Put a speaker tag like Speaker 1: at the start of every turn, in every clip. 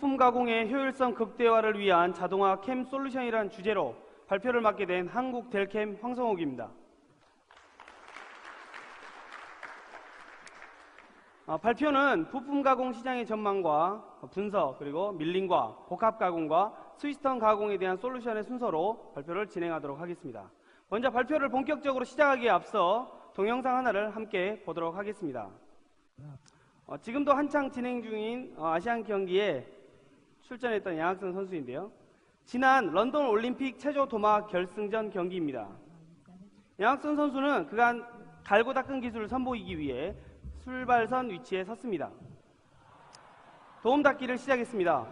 Speaker 1: 부품 가공의 효율성 극대화를 위한 자동화 캠 솔루션이라는 주제로 발표를 맡게 된 한국델캠 황성옥입니다. 발표는 부품 가공 시장의 전망과 분석, 그리고 밀링과 복합 가공과 스위스턴 가공에 대한 솔루션의 순서로 발표를 진행하도록 하겠습니다. 먼저 발표를 본격적으로 시작하기에 앞서 동영상 하나를 함께 보도록 하겠습니다. 지금도 한창 진행 중인 아시안 경기에 출전했던 양학선 선수인데요. 지난 런던 올림픽 체조 도마 결승전 경기입니다. 양학선 선수는 그간 갈고 닦은 기술을 선보이기 위해 출발선 위치에 섰습니다. 도움 닫기를 시작했습니다.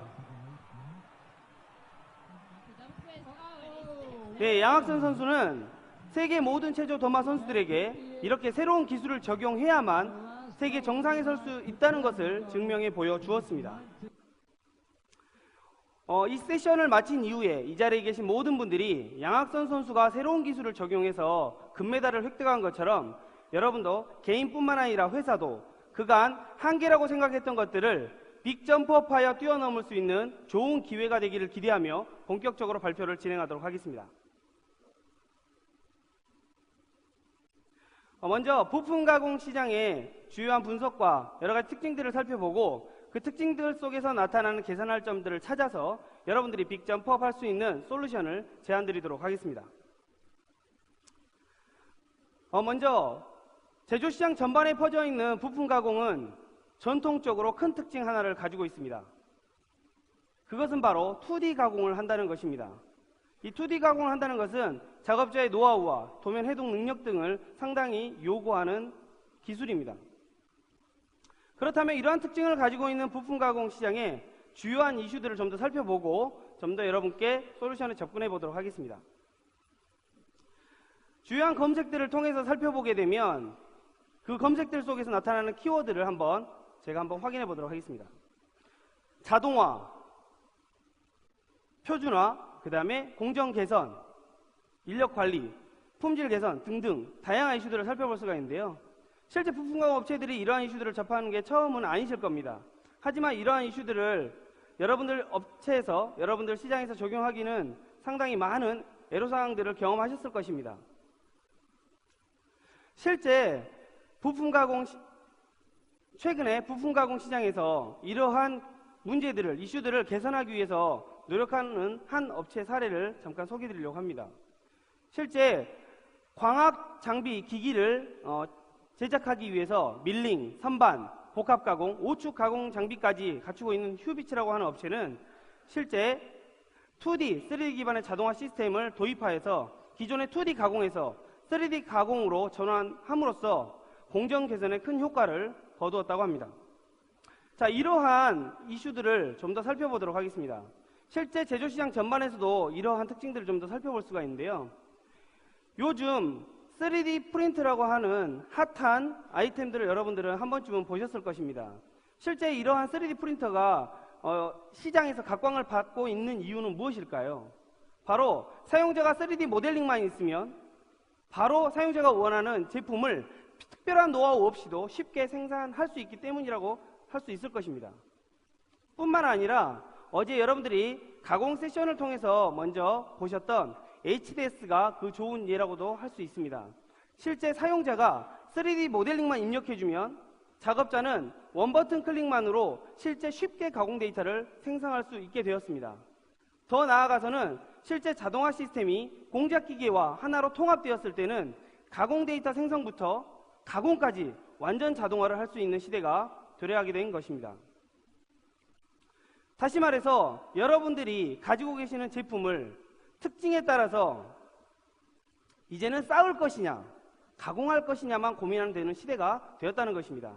Speaker 1: 네, 양학선 선수는 세계 모든 체조 도마 선수들에게 이렇게 새로운 기술을 적용해야만 세계 정상에 설 수 있다는 것을 증명해 보여주었습니다. 이 세션을 마친 이후에 이 자리에 계신 모든 분들이 양학선 선수가 새로운 기술을 적용해서 금메달을 획득한 것처럼 여러분도 개인뿐만 아니라 회사도 그간 한계라고 생각했던 것들을 빅점프업하여 뛰어넘을 수 있는 좋은 기회가 되기를 기대하며 본격적으로 발표를 진행하도록 하겠습니다. 먼저 부품 가공 시장의 주요한 분석과 여러 가지 특징들을 살펴보고 그 특징들 속에서 나타나는 개선할 점들을 찾아서 여러분들이 빅점프업 할 수 있는 솔루션을 제안드리도록 하겠습니다. 먼저 제조시장 전반에 퍼져 있는 부품 가공은 전통적으로 큰 특징 하나를 가지고 있습니다. 그것은 바로 2D 가공을 한다는 것입니다. 이 2D 가공을 한다는 것은 작업자의 노하우와 도면 해동 능력 등을 상당히 요구하는 기술입니다. 그렇다면 이러한 특징을 가지고 있는 부품 가공 시장의 주요한 이슈들을 좀 더 살펴보고 좀 더 여러분께 솔루션에 접근해 보도록 하겠습니다. 주요한 검색들을 통해서 살펴보게 되면 그 검색들 속에서 나타나는 키워드를 제가 한번 확인해 보도록 하겠습니다. 자동화, 표준화, 그 다음에 공정 개선, 인력 관리, 품질 개선 등등 다양한 이슈들을 살펴볼 수가 있는데요. 실제 부품 가공 업체들이 이러한 이슈들을 접하는 게 처음은 아니실 겁니다. 하지만 이러한 이슈들을 여러분들 업체에서, 여러분들 시장에서 적용하기는 상당히 많은 애로사항들을 경험하셨을 것입니다. 실제 최근에 부품 가공 시장에서 이러한 문제들을, 이슈들을 개선하기 위해서 노력하는 한 업체 사례를 잠깐 소개해 드리려고 합니다. 실제 광학 장비 기기를 제작하기 위해서 밀링, 선반, 복합 가공, 오축 가공 장비까지 갖추고 있는 휴비츠라고 하는 업체는 실제 2D, 3D 기반의 자동화 시스템을 도입하여서 기존의 2D 가공에서 3D 가공으로 전환함으로써 공정 개선에 큰 효과를 거두었다고 합니다. 자, 이러한 이슈들을 좀 더 살펴보도록 하겠습니다. 실제 제조시장 전반에서도 이러한 특징들을 좀 더 살펴볼 수가 있는데요. 요즘 3D 프린트라고 하는 핫한 아이템들을 여러분들은 한 번쯤은 보셨을 것입니다. 실제 이러한 3D 프린터가 시장에서 각광을 받고 있는 이유는 무엇일까요? 바로 사용자가 3D 모델링만 있으면 바로 사용자가 원하는 제품을 특별한 노하우 없이도 쉽게 생산할 수 있기 때문이라고 할 수 있을 것입니다. 뿐만 아니라 어제 여러분들이 가공 세션을 통해서 먼저 보셨던 HDS가 그 좋은 예라고도 할 수 있습니다. 실제 사용자가 3D 모델링만 입력해주면 작업자는 원버튼 클릭만으로 실제 쉽게 가공 데이터를 생성할 수 있게 되었습니다. 더 나아가서는 실제 자동화 시스템이 공작기계와 하나로 통합되었을 때는 가공 데이터 생성부터 가공까지 완전 자동화를 할 수 있는 시대가 도래하게 된 것입니다. 다시 말해서 여러분들이 가지고 계시는 제품을 특징에 따라서 이제는 쌓을 것이냐, 가공할 것이냐만 고민하는 되는 시대가 되었다는 것입니다.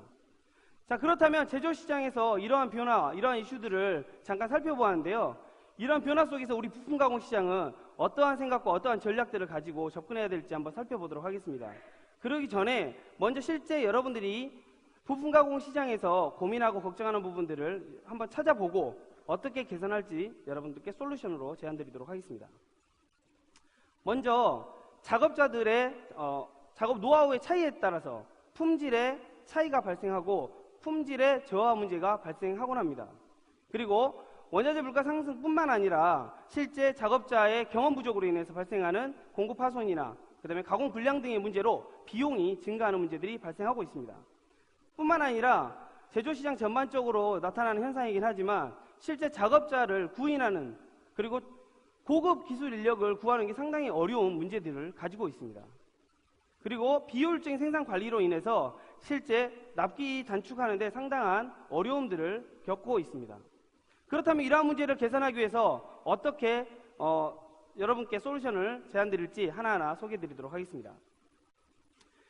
Speaker 1: 자, 그렇다면 제조시장에서 이러한 변화, 이러한 이슈들을 잠깐 살펴보았는데요. 이러한 변화 속에서 우리 부품 가공 시장은 어떠한 생각과 어떠한 전략들을 가지고 접근해야 될지 한번 살펴보도록 하겠습니다. 그러기 전에 먼저 실제 여러분들이 부품 가공 시장에서 고민하고 걱정하는 부분들을 한번 찾아보고 어떻게 개선할지 여러분들께 솔루션으로 제안드리도록 하겠습니다. 먼저 작업자들의 작업 노하우의 차이에 따라서 품질의 차이가 발생하고 품질의 저하 문제가 발생하곤 합니다. 그리고 원자재 물가 상승뿐만 아니라 실제 작업자의 경험 부족으로 인해서 발생하는 공급 파손이나 그다음에 가공 불량 등의 문제로 비용이 증가하는 문제들이 발생하고 있습니다. 뿐만 아니라 제조시장 전반적으로 나타나는 현상이긴 하지만 실제 작업자를 구인하는 그리고 고급 기술 인력을 구하는 게 상당히 어려운 문제들을 가지고 있습니다. 그리고 비효율적인 생산 관리로 인해서 실제 납기 단축하는 데 상당한 어려움들을 겪고 있습니다. 그렇다면 이러한 문제를 개선하기 위해서 어떻게 여러분께 솔루션을 제안드릴지 하나하나 소개해드리도록 하겠습니다.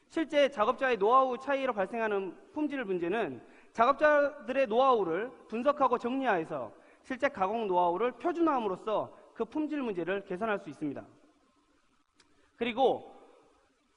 Speaker 1: 실제 작업자의 노하우 차이로 발생하는 품질 문제는 작업자들의 노하우를 분석하고 정리하여서 실제 가공 노하우를 표준화함으로써 그 품질 문제를 개선할 수 있습니다. 그리고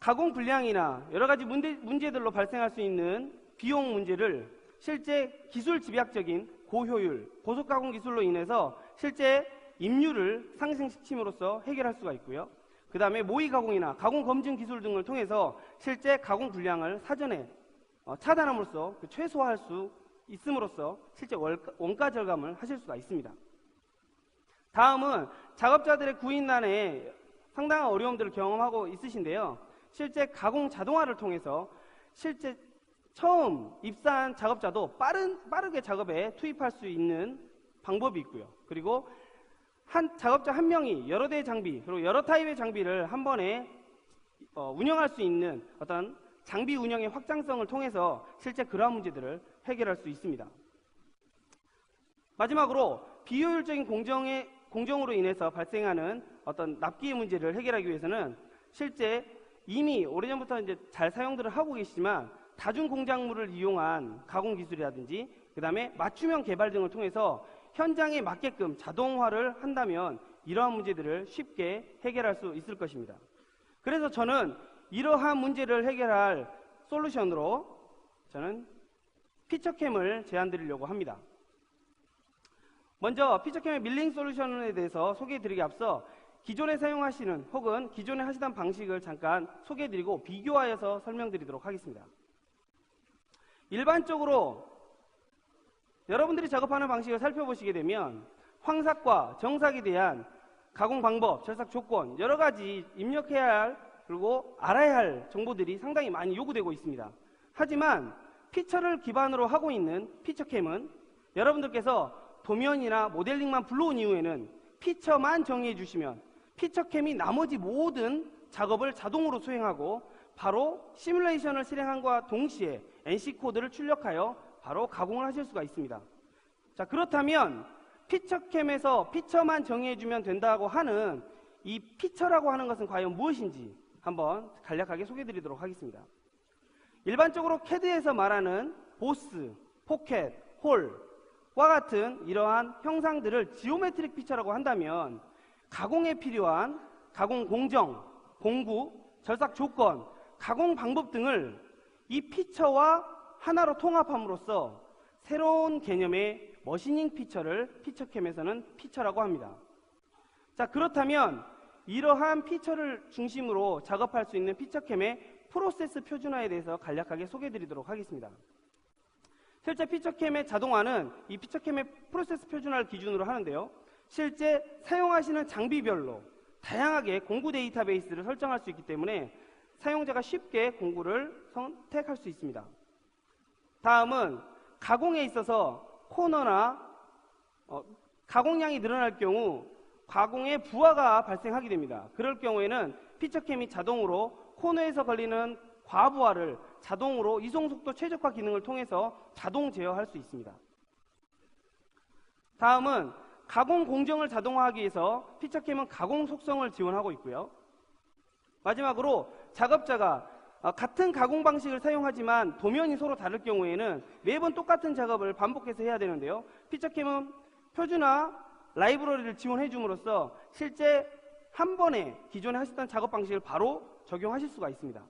Speaker 1: 가공 불량이나 여러 가지 문제들로 발생할 수 있는 비용 문제를 실제 기술 집약적인 고효율, 고속가공 기술로 인해서 실제 임률을 상승시킴으로써 해결할 수가 있고요. 그 다음에 모의 가공이나 가공 검증 기술 등을 통해서 실제 가공 불량을 사전에 차단함으로써 최소화할 수 있음으로써 실제 원가 절감을 하실 수가 있습니다. 다음은 작업자들의 구인난에 상당한 어려움들을 경험하고 있으신데요. 실제 가공 자동화를 통해서 실제 처음 입사한 작업자도 빠르게 작업에 투입할 수 있는 방법이 있고요. 그리고 작업자 한 명이 여러 대의 장비, 그리고 여러 타입의 장비를 한 번에 운영할 수 있는 어떤 장비 운영의 확장성을 통해서 실제 그러한 문제들을 해결할 수 있습니다. 마지막으로 비효율적인 공정으로 인해서 발생하는 어떤 납기의 문제를 해결하기 위해서는 실제 이미 오래전부터 이제 잘 사용들을 하고 계시지만 다중 공작물을 이용한 가공 기술이라든지 그 다음에 맞춤형 개발 등을 통해서 현장에 맞게끔 자동화를 한다면 이러한 문제들을 쉽게 해결할 수 있을 것입니다. 그래서 저는 이러한 문제를 해결할 솔루션으로 저는 피처캠을 제안드리려고 합니다. 먼저 피처캠의 밀링 솔루션에 대해서 소개해드리기 앞서 기존에 사용하시는 혹은 기존에 하시던 방식을 잠깐 소개해드리고 비교하여서 설명드리도록 하겠습니다. 일반적으로 여러분들이 작업하는 방식을 살펴보시게 되면 황삭과 정삭에 대한 가공 방법, 절삭 조건 여러 가지 입력해야 할 그리고 알아야 할 정보들이 상당히 많이 요구되고 있습니다. 하지만 피처를 기반으로 하고 있는 피처캠은 여러분들께서 도면이나 모델링만 불러온 이후에는 피처만 정의해 주시면 피처캠이 나머지 모든 작업을 자동으로 수행하고 바로 시뮬레이션을 실행함과 동시에 NC코드를 출력하여 바로 가공을 하실 수가 있습니다. 자, 그렇다면 피처캠에서 피처만 정의해주면 된다고 하는 이 피처라고 하는 것은 과연 무엇인지 한번 간략하게 소개해드리도록 하겠습니다. 일반적으로 CAD에서 말하는 보스, 포켓, 홀과 같은 이러한 형상들을 지오메트릭 피처라고 한다면 가공에 필요한 가공 공정, 공구, 절삭 조건, 가공 방법 등을 이 피처와 하나로 통합함으로써 새로운 개념의 머시닝 피처를 피처캠에서는 피처라고 합니다. 자, 그렇다면 이러한 피처를 중심으로 작업할 수 있는 피처캠의 프로세스 표준화에 대해서 간략하게 소개해드리도록 하겠습니다. 실제 피처캠의 자동화는 이 피처캠의 프로세스 표준화를 기준으로 하는데요. 실제 사용하시는 장비별로 다양하게 공구 데이터베이스를 설정할 수 있기 때문에 사용자가 쉽게 공구를 선택할 수 있습니다. 다음은 가공에 있어서 코너나 가공량이 늘어날 경우 가공에 부하가 발생하게 됩니다. 그럴 경우에는 피처캠이 자동으로 코너에서 걸리는 과부하를 자동으로 이송속도 최적화 기능을 통해서 자동 제어할 수 있습니다. 다음은 가공 공정을 자동화하기 위해서 피처캠은 가공 속성을 지원하고 있고요. 마지막으로 작업자가 같은 가공 방식을 사용하지만 도면이 서로 다를 경우에는 매번 똑같은 작업을 반복해서 해야 되는데요. 피처캠은 표준화 라이브러리를 지원해 줌으로써 실제 한 번에 기존에 하셨던 작업 방식을 바로 적용하실 수가 있습니다.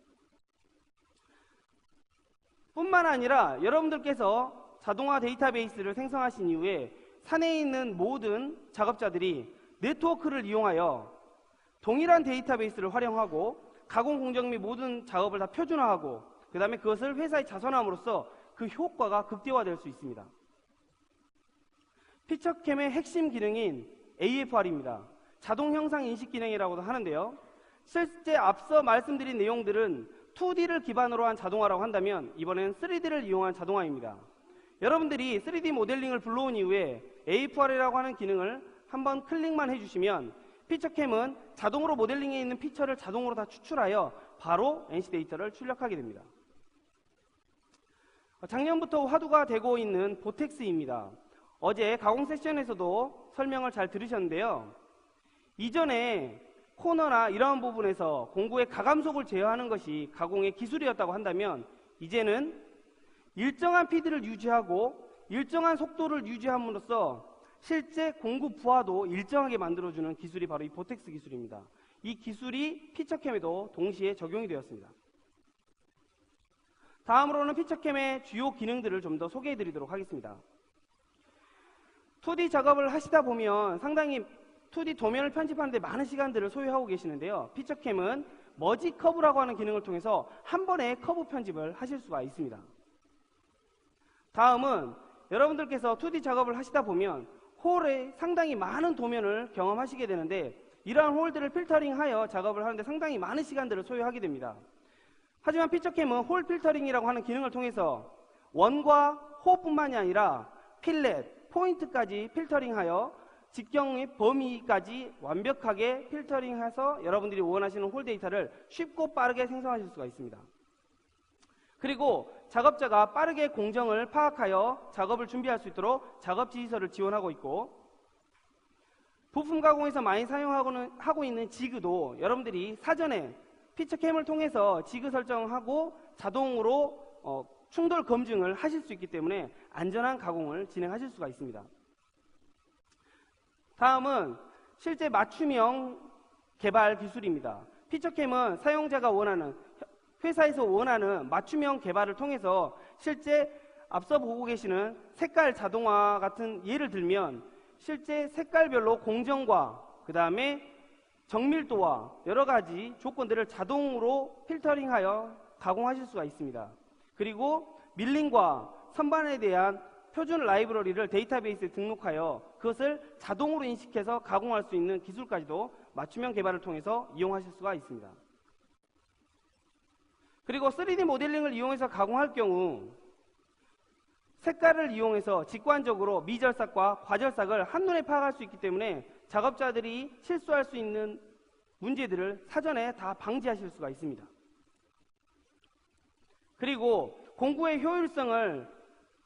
Speaker 1: 뿐만 아니라 여러분들께서 자동화 데이터베이스를 생성하신 이후에 산에 있는 모든 작업자들이 네트워크를 이용하여 동일한 데이터베이스를 활용하고 가공 공정 및 모든 작업을 다 표준화하고 그 다음에 그것을 회사에 자선함으로써 그 효과가 극대화될 수 있습니다. 피처캠의 핵심 기능인 AFR입니다. 자동 형상 인식 기능이라고도 하는데요. 실제 앞서 말씀드린 내용들은 2D를 기반으로 한 자동화라고 한다면 이번엔 3D를 이용한 자동화입니다. 여러분들이 3D 모델링을 불러온 이후에 AFR이라고 하는 기능을 한번 클릭만 해주시면 피처캠은 자동으로 모델링에 있는 피처를 자동으로 다 추출하여 바로 NC 데이터를 출력하게 됩니다. 작년부터 화두가 되고 있는 보텍스입니다. 어제 가공 세션에서도 설명을 잘 들으셨는데요. 이전에 코너나 이러한 부분에서 공구의 가감속을 제어하는 것이 가공의 기술이었다고 한다면 이제는 일정한 피드를 유지하고 일정한 속도를 유지함으로써 실제 공구 부하도 일정하게 만들어주는 기술이 바로 이 보텍스 기술입니다. 이 기술이 피처캠에도 동시에 적용이 되었습니다. 다음으로는 피처캠의 주요 기능들을 좀 더 소개해 드리도록 하겠습니다. 2D 작업을 하시다 보면 상당히 2D 도면을 편집하는 데 많은 시간들을 소요하고 계시는데요. 피처캠은 머지 커브라고 하는 기능을 통해서 한 번에 커브 편집을 하실 수가 있습니다. 다음은 여러분들께서 2D 작업을 하시다 보면 홀에 상당히 많은 도면을 경험하시게 되는데 이러한 홀들을 필터링하여 작업을 하는데 상당히 많은 시간들을 소요하게 됩니다. 하지만 피처캠은 홀 필터링이라고 하는 기능을 통해서 원과 호뿐만이 아니라 필렛, 포인트까지 필터링하여 직경의 범위까지 완벽하게 필터링해서 여러분들이 원하시는 홀 데이터를 쉽고 빠르게 생성하실 수가 있습니다. 그리고 작업자가 빠르게 공정을 파악하여 작업을 준비할 수 있도록 작업 지시서를 지원하고 있고, 부품 가공에서 많이 사용하고 있는 지그도 여러분들이 사전에 피처캠을 통해서 지그 설정하고 자동으로 충돌 검증을 하실 수 있기 때문에 안전한 가공을 진행하실 수가 있습니다. 다음은 실제 맞춤형 개발 기술입니다. 피처캠은 사용자가 원하는, 회사에서 원하는 맞춤형 개발을 통해서 실제 앞서 보고 계시는 색깔 자동화 같은 예를 들면 실제 색깔별로 공정과 그 다음에 정밀도와 여러 가지 조건들을 자동으로 필터링하여 가공하실 수가 있습니다. 그리고 밀링과 선반에 대한 표준 라이브러리를 데이터베이스에 등록하여 그것을 자동으로 인식해서 가공할 수 있는 기술까지도 맞춤형 개발을 통해서 이용하실 수가 있습니다. 그리고 3D 모델링을 이용해서 가공할 경우 색깔을 이용해서 직관적으로 미절삭과 과절삭을 한눈에 파악할 수 있기 때문에 작업자들이 실수할 수 있는 문제들을 사전에 다 방지하실 수가 있습니다. 그리고 공구의 효율성을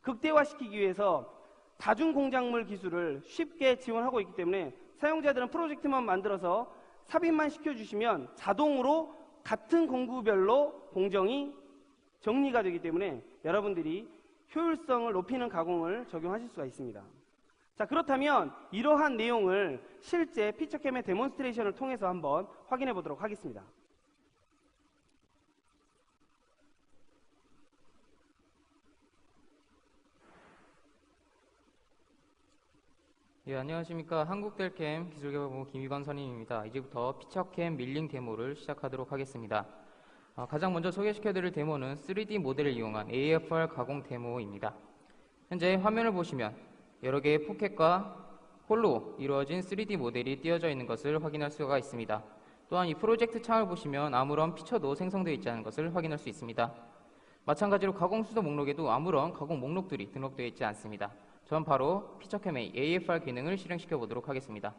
Speaker 1: 극대화시키기 위해서 다중공작물 기술을 쉽게 지원하고 있기 때문에 사용자들은 프로젝트만 만들어서 삽입만 시켜주시면 자동으로 같은 공구별로 공정이 정리가 되기 때문에 여러분들이 효율성을 높이는 가공을 적용하실 수가 있습니다. 자, 그렇다면 이러한 내용을 실제 피처캠의 데몬스트레이션을 통해서 한번 확인해 보도록 하겠습니다.
Speaker 2: 예, 안녕하십니까. 한국델캠 기술개발본부 김희관 선임입니다. 이제부터 피처캠 밀링 데모를 시작하도록 하겠습니다. 가장 먼저 소개시켜드릴 데모는 3D 모델을 이용한 AFR 가공 데모입니다. 현재 화면을 보시면 여러 개의 포켓과 홀로 이루어진 3D 모델이 띄어져 있는 것을 확인할 수가 있습니다. 또한 이 프로젝트 창을 보시면 아무런 피처도 생성되어 있지 않은 것을 확인할 수 있습니다. 마찬가지로 가공 수도 목록에도 아무런 가공 목록들이 등록되어 있지 않습니다. 전 바로 피처캠의 AFR 기능을 실행시켜 보도록 하겠습니다.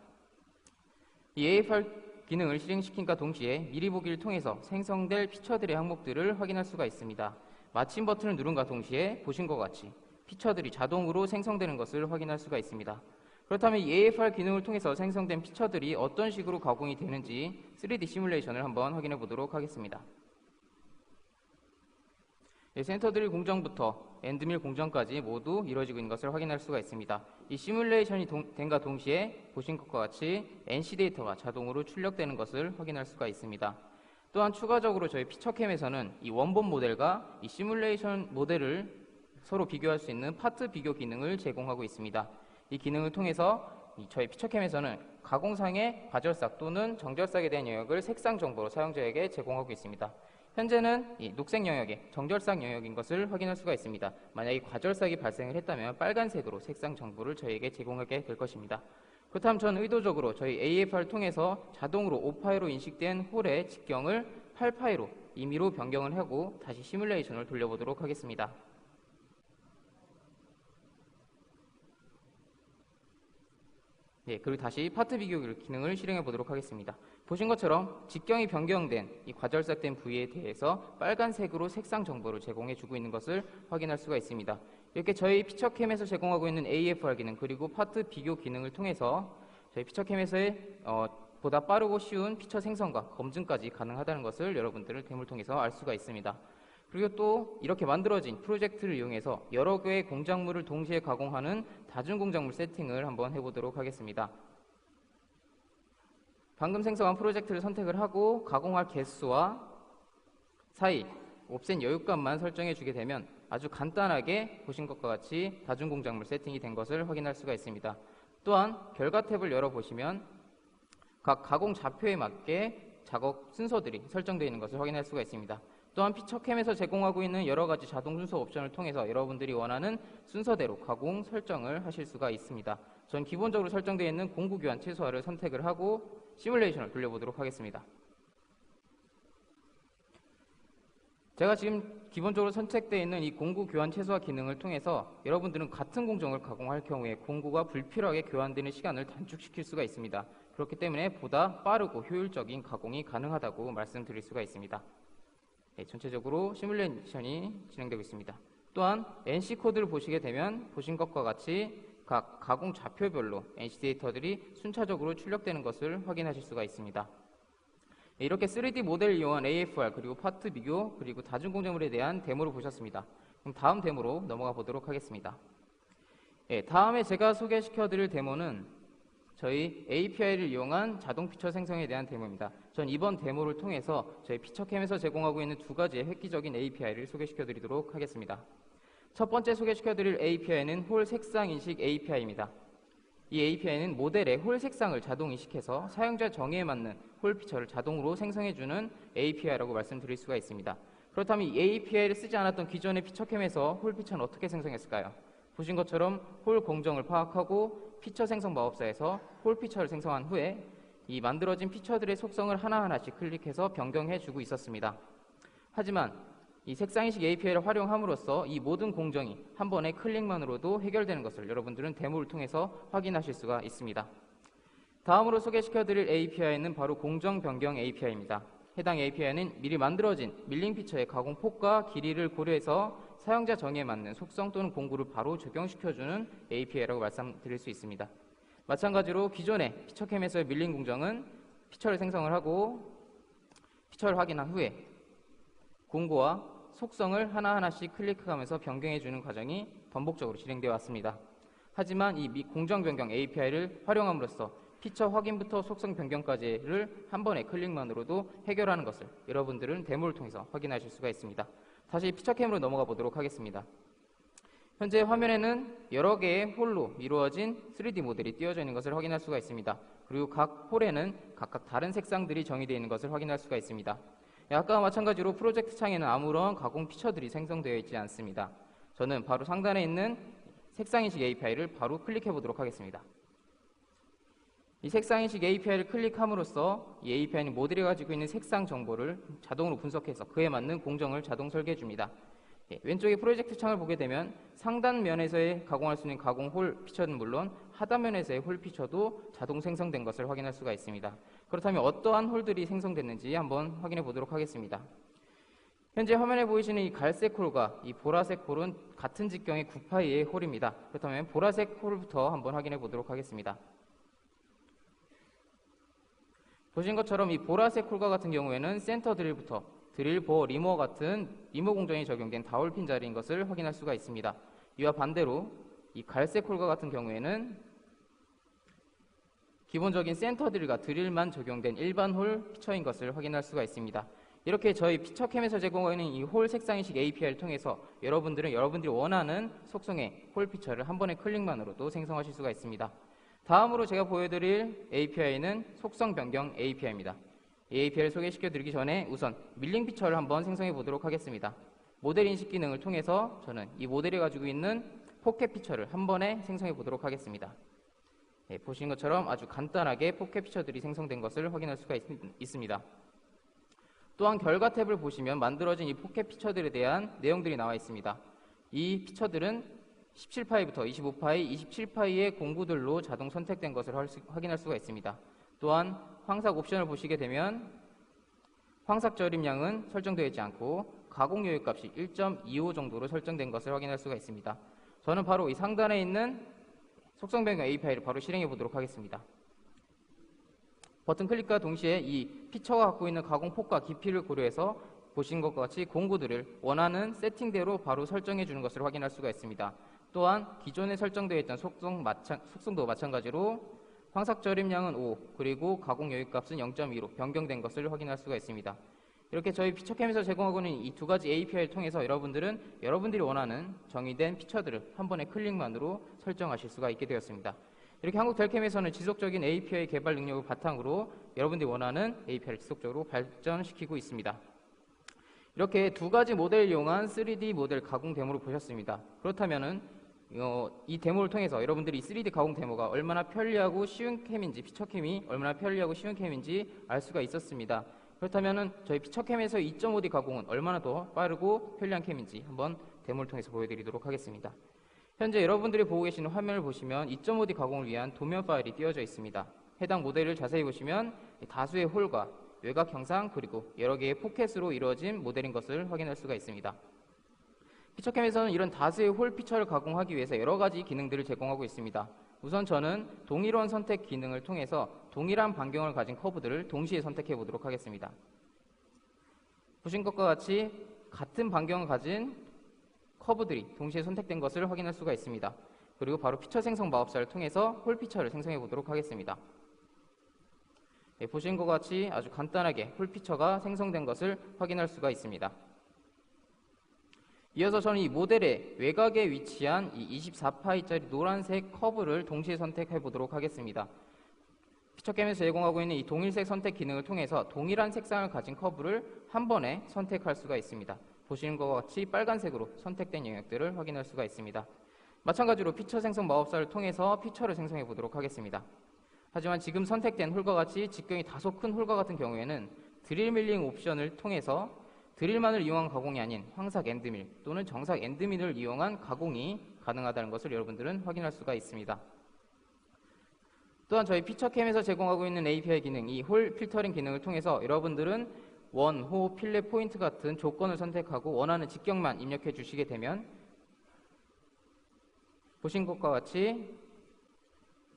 Speaker 2: 이 AFR 기능을 실행시킨과 동시에 미리 보기를 통해서 생성될 피처들의 항목들을 확인할 수가 있습니다. 마침 버튼을 누른과 동시에 보신 것 같이 피처들이 자동으로 생성되는 것을 확인할 수가 있습니다. 그렇다면 이 AFR 기능을 통해서 생성된 피처들이 어떤 식으로 가공이 되는지 3D 시뮬레이션을 한번 확인해 보도록 하겠습니다. 센터 드릴 공정부터 엔드밀 공정까지 모두 이루어지고 있는 것을 확인할 수가 있습니다. 이 시뮬레이션이 된과 동시에 보신 것과 같이 NC 데이터가 자동으로 출력되는 것을 확인할 수가 있습니다. 또한 추가적으로 저희 피처캠에서는 이 원본 모델과 이 시뮬레이션 모델을 서로 비교할 수 있는 파트 비교 기능을 제공하고 있습니다. 이 기능을 통해서 저희 피처캠에서는 가공상의 과절삭 또는 정절삭에 대한 영역을 색상 정보로 사용자에게 제공하고 있습니다. 현재는 이 녹색 영역에 정절삭 영역인 것을 확인할 수가 있습니다. 만약에 과절삭이 발생을 했다면 빨간색으로 색상 정보를 저희에게 제공하게 될 것입니다. 그렇다면 저는 의도적으로 저희 AFR을 통해서 자동으로 5파이로 인식된 홀의 직경을 8파이로 임의로 변경을 하고 다시 시뮬레이션을 돌려보도록 하겠습니다. 네, 그리고 다시 파트 비교 기능을 실행해 보도록 하겠습니다. 보신 것처럼 직경이 변경된 이 과절삭된 부위에 대해서 빨간색으로 색상 정보를 제공해 주고 있는 것을 확인할 수가 있습니다. 이렇게 저희 피처캠에서 제공하고 있는 AFR 기능 그리고 파트 비교 기능을 통해서 저희 피처캠에서의 보다 빠르고 쉬운 피처 생성과 검증까지 가능하다는 것을 여러분들을 데모를 통해서 알 수가 있습니다. 그리고 또 이렇게 만들어진 프로젝트를 이용해서 여러 개의 공작물을 동시에 가공하는 다중공작물 세팅을 한번 해보도록 하겠습니다. 방금 생성한 프로젝트를 선택을 하고 가공할 개수와 사이, 옵셋 여유값만 설정해 주게 되면 아주 간단하게 보신 것과 같이 다중공작물 세팅이 된 것을 확인할 수가 있습니다. 또한 결과 탭을 열어보시면 각 가공 좌표에 맞게 작업 순서들이 설정되어 있는 것을 확인할 수가 있습니다. 또한 피처캠에서 제공하고 있는 여러 가지 자동 순서 옵션을 통해서 여러분들이 원하는 순서대로 가공 설정을 하실 수가 있습니다. 전 기본적으로 설정되어 있는 공구 교환 최소화를 선택을 하고 시뮬레이션을 돌려보도록 하겠습니다. 제가 지금 기본적으로 선택되어 있는 이 공구 교환 최소화 기능을 통해서 여러분들은 같은 공정을 가공할 경우에 공구가 불필요하게 교환되는 시간을 단축시킬 수가 있습니다. 그렇기 때문에 보다 빠르고 효율적인 가공이 가능하다고 말씀드릴 수가 있습니다. 네, 전체적으로 시뮬레이션이 진행되고 있습니다. 또한 NC 코드를 보시게 되면 보신 것과 같이 각 가공 좌표별로 NC 데이터들이 순차적으로 출력되는 것을 확인하실 수가 있습니다. 네, 이렇게 3D 모델을 이용한 AFR 그리고 파트 비교 그리고 다중공작물에 대한 데모를 보셨습니다. 그럼 다음 데모로 넘어가 보도록 하겠습니다. 네, 다음에 제가 소개시켜 드릴 데모는 저희 API를 이용한 자동 피처 생성에 대한 데모입니다. 전 이번 데모를 통해서 저희 피처캠에서 제공하고 있는 두 가지의 획기적인 API를 소개시켜 드리도록 하겠습니다. 첫 번째 소개시켜 드릴 API는 홀 색상 인식 API입니다. 이 API는 모델의 홀 색상을 자동 인식해서 사용자 정의에 맞는 홀 피처를 자동으로 생성해주는 API라고 말씀드릴 수가 있습니다. 그렇다면 이 API를 쓰지 않았던 기존의 피처캠에서 홀 피처는 어떻게 생성했을까요? 보신 것처럼 홀 공정을 파악하고 피처 생성 마법사에서 홀 피처를 생성한 후에 이 만들어진 피처들의 속성을 하나하나씩 클릭해서 변경해주고 있었습니다. 하지만 이 색상인식 API를 활용함으로써 이 모든 공정이 한 번의 클릭만으로도 해결되는 것을 여러분들은 데모를 통해서 확인하실 수가 있습니다. 다음으로 소개시켜드릴 API는 바로 공정 변경 API입니다. 해당 API는 미리 만들어진 밀링 피처의 가공 폭과 길이를 고려해서 사용자 정의에 맞는 속성 또는 공구를 바로 적용시켜주는 API라고 말씀드릴 수 있습니다. 마찬가지로 기존의 피처캠에서의 밀링 공정은 피처를 생성을 하고 피처를 확인한 후에 공구와 속성을 하나하나씩 클릭하면서 변경해주는 과정이 반복적으로 진행되어 왔습니다. 하지만 이 공정 변경 API를 활용함으로써 피처 확인부터 속성 변경까지를 한 번의 클릭만으로도 해결하는 것을 여러분들은 데모를 통해서 확인하실 수가 있습니다. 다시 피처캠으로 넘어가 보도록 하겠습니다. 현재 화면에는 여러 개의 홀로 이루어진 3D 모델이 띄어져 있는 것을 확인할 수가 있습니다. 그리고 각 홀에는 각각 다른 색상들이 정의되어 있는 것을 확인할 수가 있습니다. 아까와 마찬가지로 프로젝트 창에는 아무런 가공 피처들이 생성되어 있지 않습니다. 저는 바로 상단에 있는 색상인식 API를 바로 클릭해 보도록 하겠습니다. 이 색상인식 API를 클릭함으로써 이 API는 모델이 가지고 있는 색상 정보를 자동으로 분석해서 그에 맞는 공정을 자동 설계해 줍니다. 왼쪽에 프로젝트 창을 보게 되면 상단면에서의 가공할 수 있는 가공 홀 피처는 물론 하단면에서의 홀 피처도 자동 생성된 것을 확인할 수가 있습니다. 그렇다면 어떠한 홀들이 생성됐는지 한번 확인해 보도록 하겠습니다. 현재 화면에 보이시는 이 갈색 홀과 이 보라색 홀은 같은 직경의 9파이의 홀입니다. 그렇다면 보라색 홀부터 한번 확인해 보도록 하겠습니다. 보신 것처럼 이 보라색 홀과 같은 경우에는 센터 드릴부터 드릴, 보어, 리머 같은 리머 공정이 적용된 다홀핀 자리인 것을 확인할 수가 있습니다. 이와 반대로 이 갈색 홀과 같은 경우에는 기본적인 센터 드릴과 드릴만 적용된 일반 홀 피처인 것을 확인할 수가 있습니다. 이렇게 저희 피처캠에서 제공하는 이 홀 색상인식 API를 통해서 여러분들은 여러분들이 원하는 속성의 홀 피처를 한 번의 클릭만으로도 생성하실 수가 있습니다. 다음으로 제가 보여드릴 API는 속성 변경 API입니다. API를 소개시켜드리기 전에 우선 밀링 피처를 한번 생성해 보도록 하겠습니다. 모델 인식 기능을 통해서 저는 이 모델이 가지고 있는 포켓 피처를 한 번에 생성해 보도록 하겠습니다. 예, 보시는 것처럼 아주 간단하게 포켓 피처들이 생성된 것을 확인할 수가 있습니다. 또한 결과 탭을 보시면 만들어진 이 포켓 피처들에 대한 내용들이 나와 있습니다. 이 피처들은 17파이부터 25파이, 27파이의 공구들로 자동 선택된 것을 확인할 수가 있습니다. 또한 황삭 옵션을 보시게 되면 황삭 저림량은 설정되어 있지 않고 가공 요율 값이 1.25 정도로 설정된 것을 확인할 수가 있습니다. 저는 바로 이 상단에 있는 속성 변경 API를 바로 실행해 보도록 하겠습니다. 버튼 클릭과 동시에 이 피처가 갖고 있는 가공 폭과 깊이를 고려해서 보신 것과 같이 공구들을 원하는 세팅대로 바로 설정해 주는 것을 확인할 수가 있습니다. 또한 기존에 설정되어 있던 속성도 마찬가지로 황삭 저림량은 5, 그리고 가공 여유 값은 0.2로 변경된 것을 확인할 수가 있습니다. 이렇게 저희 피처캠에서 제공하고 있는 이 두 가지 API를 통해서 여러분들이 원하는 정의된 피처들을 한 번의 클릭만으로 설정하실 수가 있게 되었습니다. 이렇게 한국델캠에서는 지속적인 API 개발 능력을 바탕으로 여러분들이 원하는 API를 지속적으로 발전시키고 있습니다. 이렇게 두 가지 모델을 이용한 3D 모델 가공 데모를 보셨습니다. 그렇다면은 이 데모를 통해서 여러분들이 이 3D 가공 데모가 얼마나 편리하고 쉬운 캠인지, 피처캠이 얼마나 편리하고 쉬운 캠인지 알 수가 있었습니다. 그렇다면은 저희 피처캠에서 2.5D 가공은 얼마나 더 빠르고 편리한 캠인지 한번 데모를 통해서 보여드리도록 하겠습니다. 현재 여러분들이 보고 계시는 화면을 보시면 2.5D 가공을 위한 도면 파일이 띄워져 있습니다. 해당 모델을 자세히 보시면 다수의 홀과 외곽 형상 그리고 여러 개의 포켓으로 이루어진 모델인 것을 확인할 수가 있습니다. 피처캠에서는 이런 다수의 홀 피처를 가공하기 위해서 여러 가지 기능들을 제공하고 있습니다. 우선 저는 동일원 선택 기능을 통해서 동일한 반경을 가진 커브들을 동시에 선택해 보도록 하겠습니다. 보신 것과 같이 같은 반경을 가진 커브들이 동시에 선택된 것을 확인할 수가 있습니다. 그리고 바로 피처 생성 마법사를 통해서 홀 피처를 생성해 보도록 하겠습니다. 네, 보신 것과 같이 아주 간단하게 홀 피처가 생성된 것을 확인할 수가 있습니다. 이어서 저는 이 모델의 외곽에 위치한 이 24파이짜리 노란색 커브를 동시에 선택해 보도록 하겠습니다. 피처캠에서 제공하고 있는 이 동일색 선택 기능을 통해서 동일한 색상을 가진 커브를 한 번에 선택할 수가 있습니다. 보시는 것과 같이 빨간색으로 선택된 영역들을 확인할 수가 있습니다. 마찬가지로 피처 생성 마법사를 통해서 피처를 생성해 보도록 하겠습니다. 하지만 지금 선택된 홀과 같이 직경이 다소 큰 홀과 같은 경우에는 드릴 밀링 옵션을 통해서 드릴만을 이용한 가공이 아닌 황삭 엔드밀 또는 정삭 엔드밀을 이용한 가공이 가능하다는 것을 여러분들은 확인할 수가 있습니다. 또한 저희 피처캠에서 제공하고 있는 API 기능, 이 홀 필터링 기능을 통해서 여러분들은 원, 호, 필렛, 포인트 같은 조건을 선택하고 원하는 직경만 입력해 주시게 되면 보신 것과 같이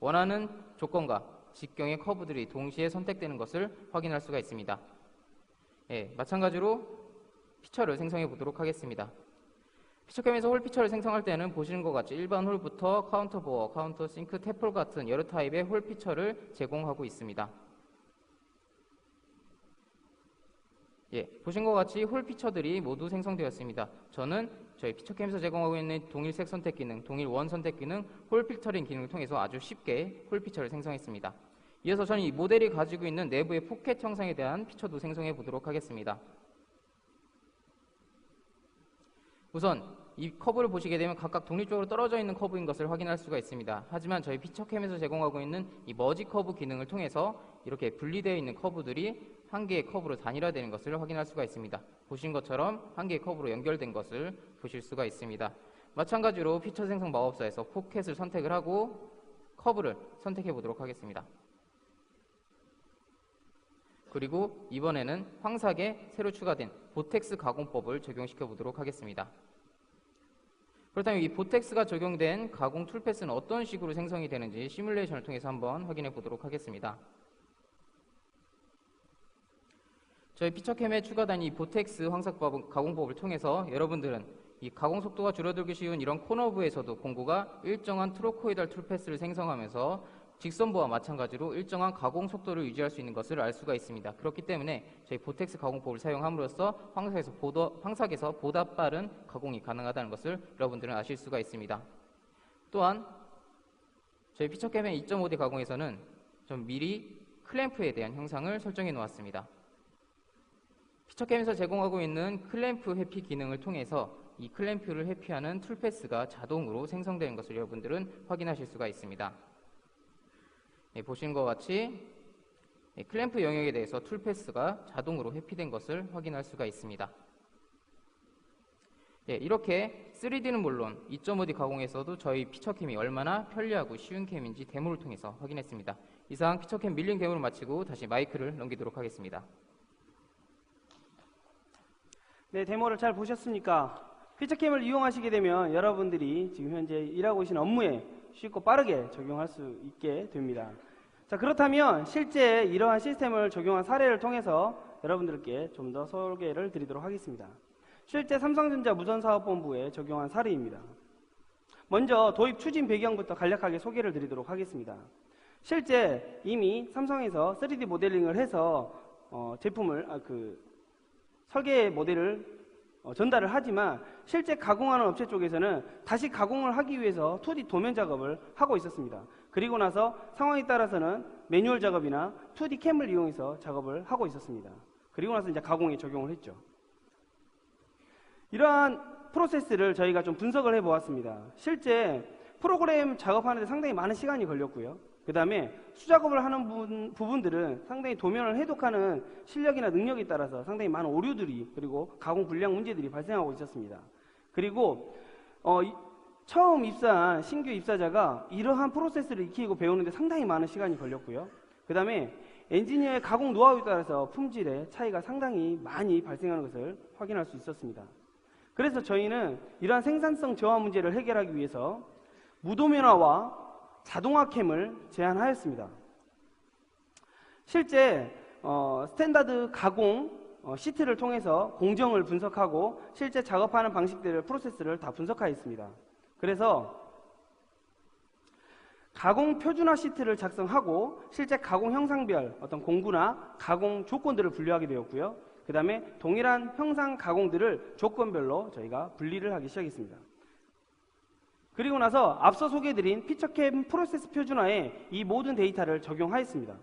Speaker 2: 원하는 조건과 직경의 커브들이 동시에 선택되는 것을 확인할 수가 있습니다. 예, 마찬가지로 피처를 생성해 보도록 하겠습니다. 피처캠에서 홀 피처를 생성할 때는 보시는 것 같이 일반 홀부터 카운터 보어, 카운터 싱크, 탭홀 같은 여러 타입의 홀 피처를 제공하고 있습니다. 예, 보신 것 같이 홀 피처들이 모두 생성되었습니다. 저는 저희 피처캠에서 제공하고 있는 동일색 선택 기능, 동일 원 선택 기능, 홀 필터링 기능을 통해서 아주 쉽게 홀 피처를 생성했습니다. 이어서 저는 이 모델이 가지고 있는 내부의 포켓 형상에 대한 피처도 생성해 보도록 하겠습니다. 우선 이 커브를 보시게 되면 각각 독립적으로 떨어져 있는 커브인 것을 확인할 수가 있습니다. 하지만 저희 피처캠에서 제공하고 있는 이 머지 커브 기능을 통해서 이렇게 분리되어 있는 커브들이 한 개의 커브로 단일화되는 것을 확인할 수가 있습니다. 보신 것처럼 한 개의 커브로 연결된 것을 보실 수가 있습니다. 마찬가지로 피처 생성 마법사에서 포켓을 선택을 하고 커브를 선택해 보도록 하겠습니다. 그리고 이번에는 황삭에 새로 추가된 보텍스 가공법을 적용시켜 보도록 하겠습니다. 그렇다면 이 보텍스가 적용된 가공 툴패스는 어떤 식으로 생성이 되는지 시뮬레이션을 통해서 한번 확인해 보도록 하겠습니다. 저희 피처캠에 추가된 이 보텍스 황삭 가공법을 통해서 여러분들은 이 가공 속도가 줄어들기 쉬운 이런 코너부에서도 공구가 일정한 트로코이달 툴패스를 생성하면서 직선부와 마찬가지로 일정한 가공 속도를 유지할 수 있는 것을 알 수가 있습니다. 그렇기 때문에 저희 보텍스 가공법을 사용함으로써 황삭에서 보다 빠른 가공이 가능하다는 것을 여러분들은 아실 수가 있습니다. 또한 저희 피처캠의 2.5D 가공에서는 좀 미리 클램프에 대한 형상을 설정해 놓았습니다. 피처캠에서 제공하고 있는 클램프 회피 기능을 통해서 이 클램프를 회피하는 툴패스가 자동으로 생성되는 것을 여러분들은 확인하실 수가 있습니다. 보시는 것과 같이 클램프 영역에 대해서 툴패스가 자동으로 회피된 것을 확인할 수가 있습니다. 이렇게 3D는 물론 2.5D 가공에서도 저희 피처캠이 얼마나 편리하고 쉬운 캠인지 데모를 통해서 확인했습니다. 이상 피처캠 밀링 데모를 마치고 다시 마이크를 넘기도록 하겠습니다.
Speaker 1: 네, 데모를 잘 보셨습니까? 피처캠을 이용하시게 되면 여러분들이 지금 현재 일하고 계신 업무에 쉽고 빠르게 적용할 수 있게 됩니다. 자, 그렇다면 실제 이러한 시스템을 적용한 사례를 통해서 여러분들께 좀 더 소개를 드리도록 하겠습니다. 실제 삼성전자 무전사업본부에 적용한 사례입니다. 먼저 도입 추진 배경부터 간략하게 소개를 드리도록 하겠습니다. 실제 이미 삼성에서 3D 모델링을 해서 제품을 설계 모델을 전달을 하지만 실제 가공하는 업체 쪽에서는 다시 가공을 하기 위해서 2D 도면 작업을 하고 있었습니다. 그리고 나서 상황에 따라서는 매뉴얼 작업이나 2D 캠을 이용해서 작업을 하고 있었습니다. 그리고 나서 이제 가공에 적용을 했죠. 이러한 프로세스를 저희가 좀 분석을 해보았습니다. 실제 프로그램 작업하는 데 상당히 많은 시간이 걸렸고요. 그 다음에 수작업을 하는 부분들은 상당히 도면을 해독하는 실력이나 능력에 따라서 상당히 많은 오류들이 그리고 가공 불량 문제들이 발생하고 있었습니다. 그리고 처음 입사한 신규 입사자가 이러한 프로세스를 익히고 배우는데 상당히 많은 시간이 걸렸고요. 그 다음에 엔지니어의 가공 노하우에 따라서 품질의 차이가 상당히 많이 발생하는 것을 확인할 수 있었습니다. 그래서 저희는 이러한 생산성 저하 문제를 해결하기 위해서 무도면화와 자동화 캠을 제안하였습니다. 실제 스탠다드 가공 시트를 통해서 공정을 분석하고 실제 작업하는 방식들을 프로세스를 다 분석하였습니다. 그래서 가공 표준화 시트를 작성하고 실제 가공 형상별 어떤 공구나 가공 조건들을 분류하게 되었고요. 그 다음에 동일한 형상 가공들을 조건별로 저희가 분리를 하기 시작했습니다. 그리고 나서 앞서 소개해드린 피처캠 프로세스 표준화에 이 모든 데이터를 적용하였습니다.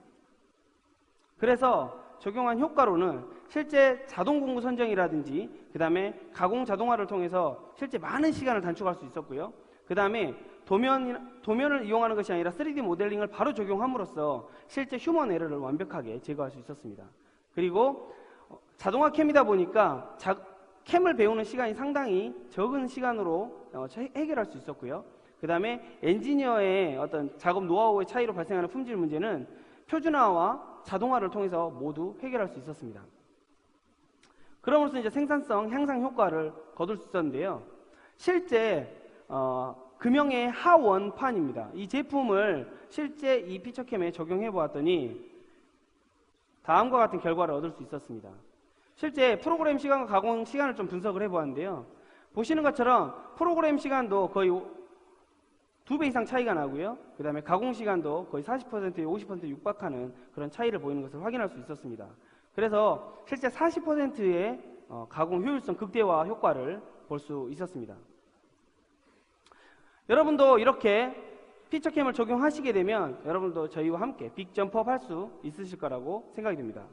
Speaker 1: 그래서 적용한 효과로는 실제 자동 공구 선정이라든지 그 다음에 가공 자동화를 통해서 실제 많은 시간을 단축할 수 있었고요. 그 다음에 도면을 이용하는 것이 아니라 3D 모델링을 바로 적용함으로써 실제 휴먼 에러를 완벽하게 제거할 수 있었습니다. 그리고 자동화 캠이다 보니까 캠을 배우는 시간이 상당히 적은 시간으로 해결할 수 있었고요. 그 다음에 엔지니어의 어떤 작업 노하우의 차이로 발생하는 품질 문제는 표준화와 자동화를 통해서 모두 해결할 수 있었습니다. 그럼으로써 이제 생산성 향상 효과를 거둘 수 있었는데요. 실제 금형의 하원판입니다. 이 제품을 실제 이 피처캠에 적용해 보았더니 다음과 같은 결과를 얻을 수 있었습니다. 실제 프로그램 시간과 가공 시간을 좀 분석을 해보았는데요. 보시는 것처럼 프로그램 시간도 거의 2배 이상 차이가 나고요. 그 다음에 가공 시간도 거의 40%에 50% 육박하는 그런 차이를 보이는 것을 확인할 수 있었습니다. 그래서 실제 40%의 가공 효율성 극대화 효과를 볼 수 있었습니다. 여러분도 이렇게 피처캠을 적용하시게 되면 여러분도 저희와 함께 빅점프업 할 수 있으실 거라고 생각이 듭니다.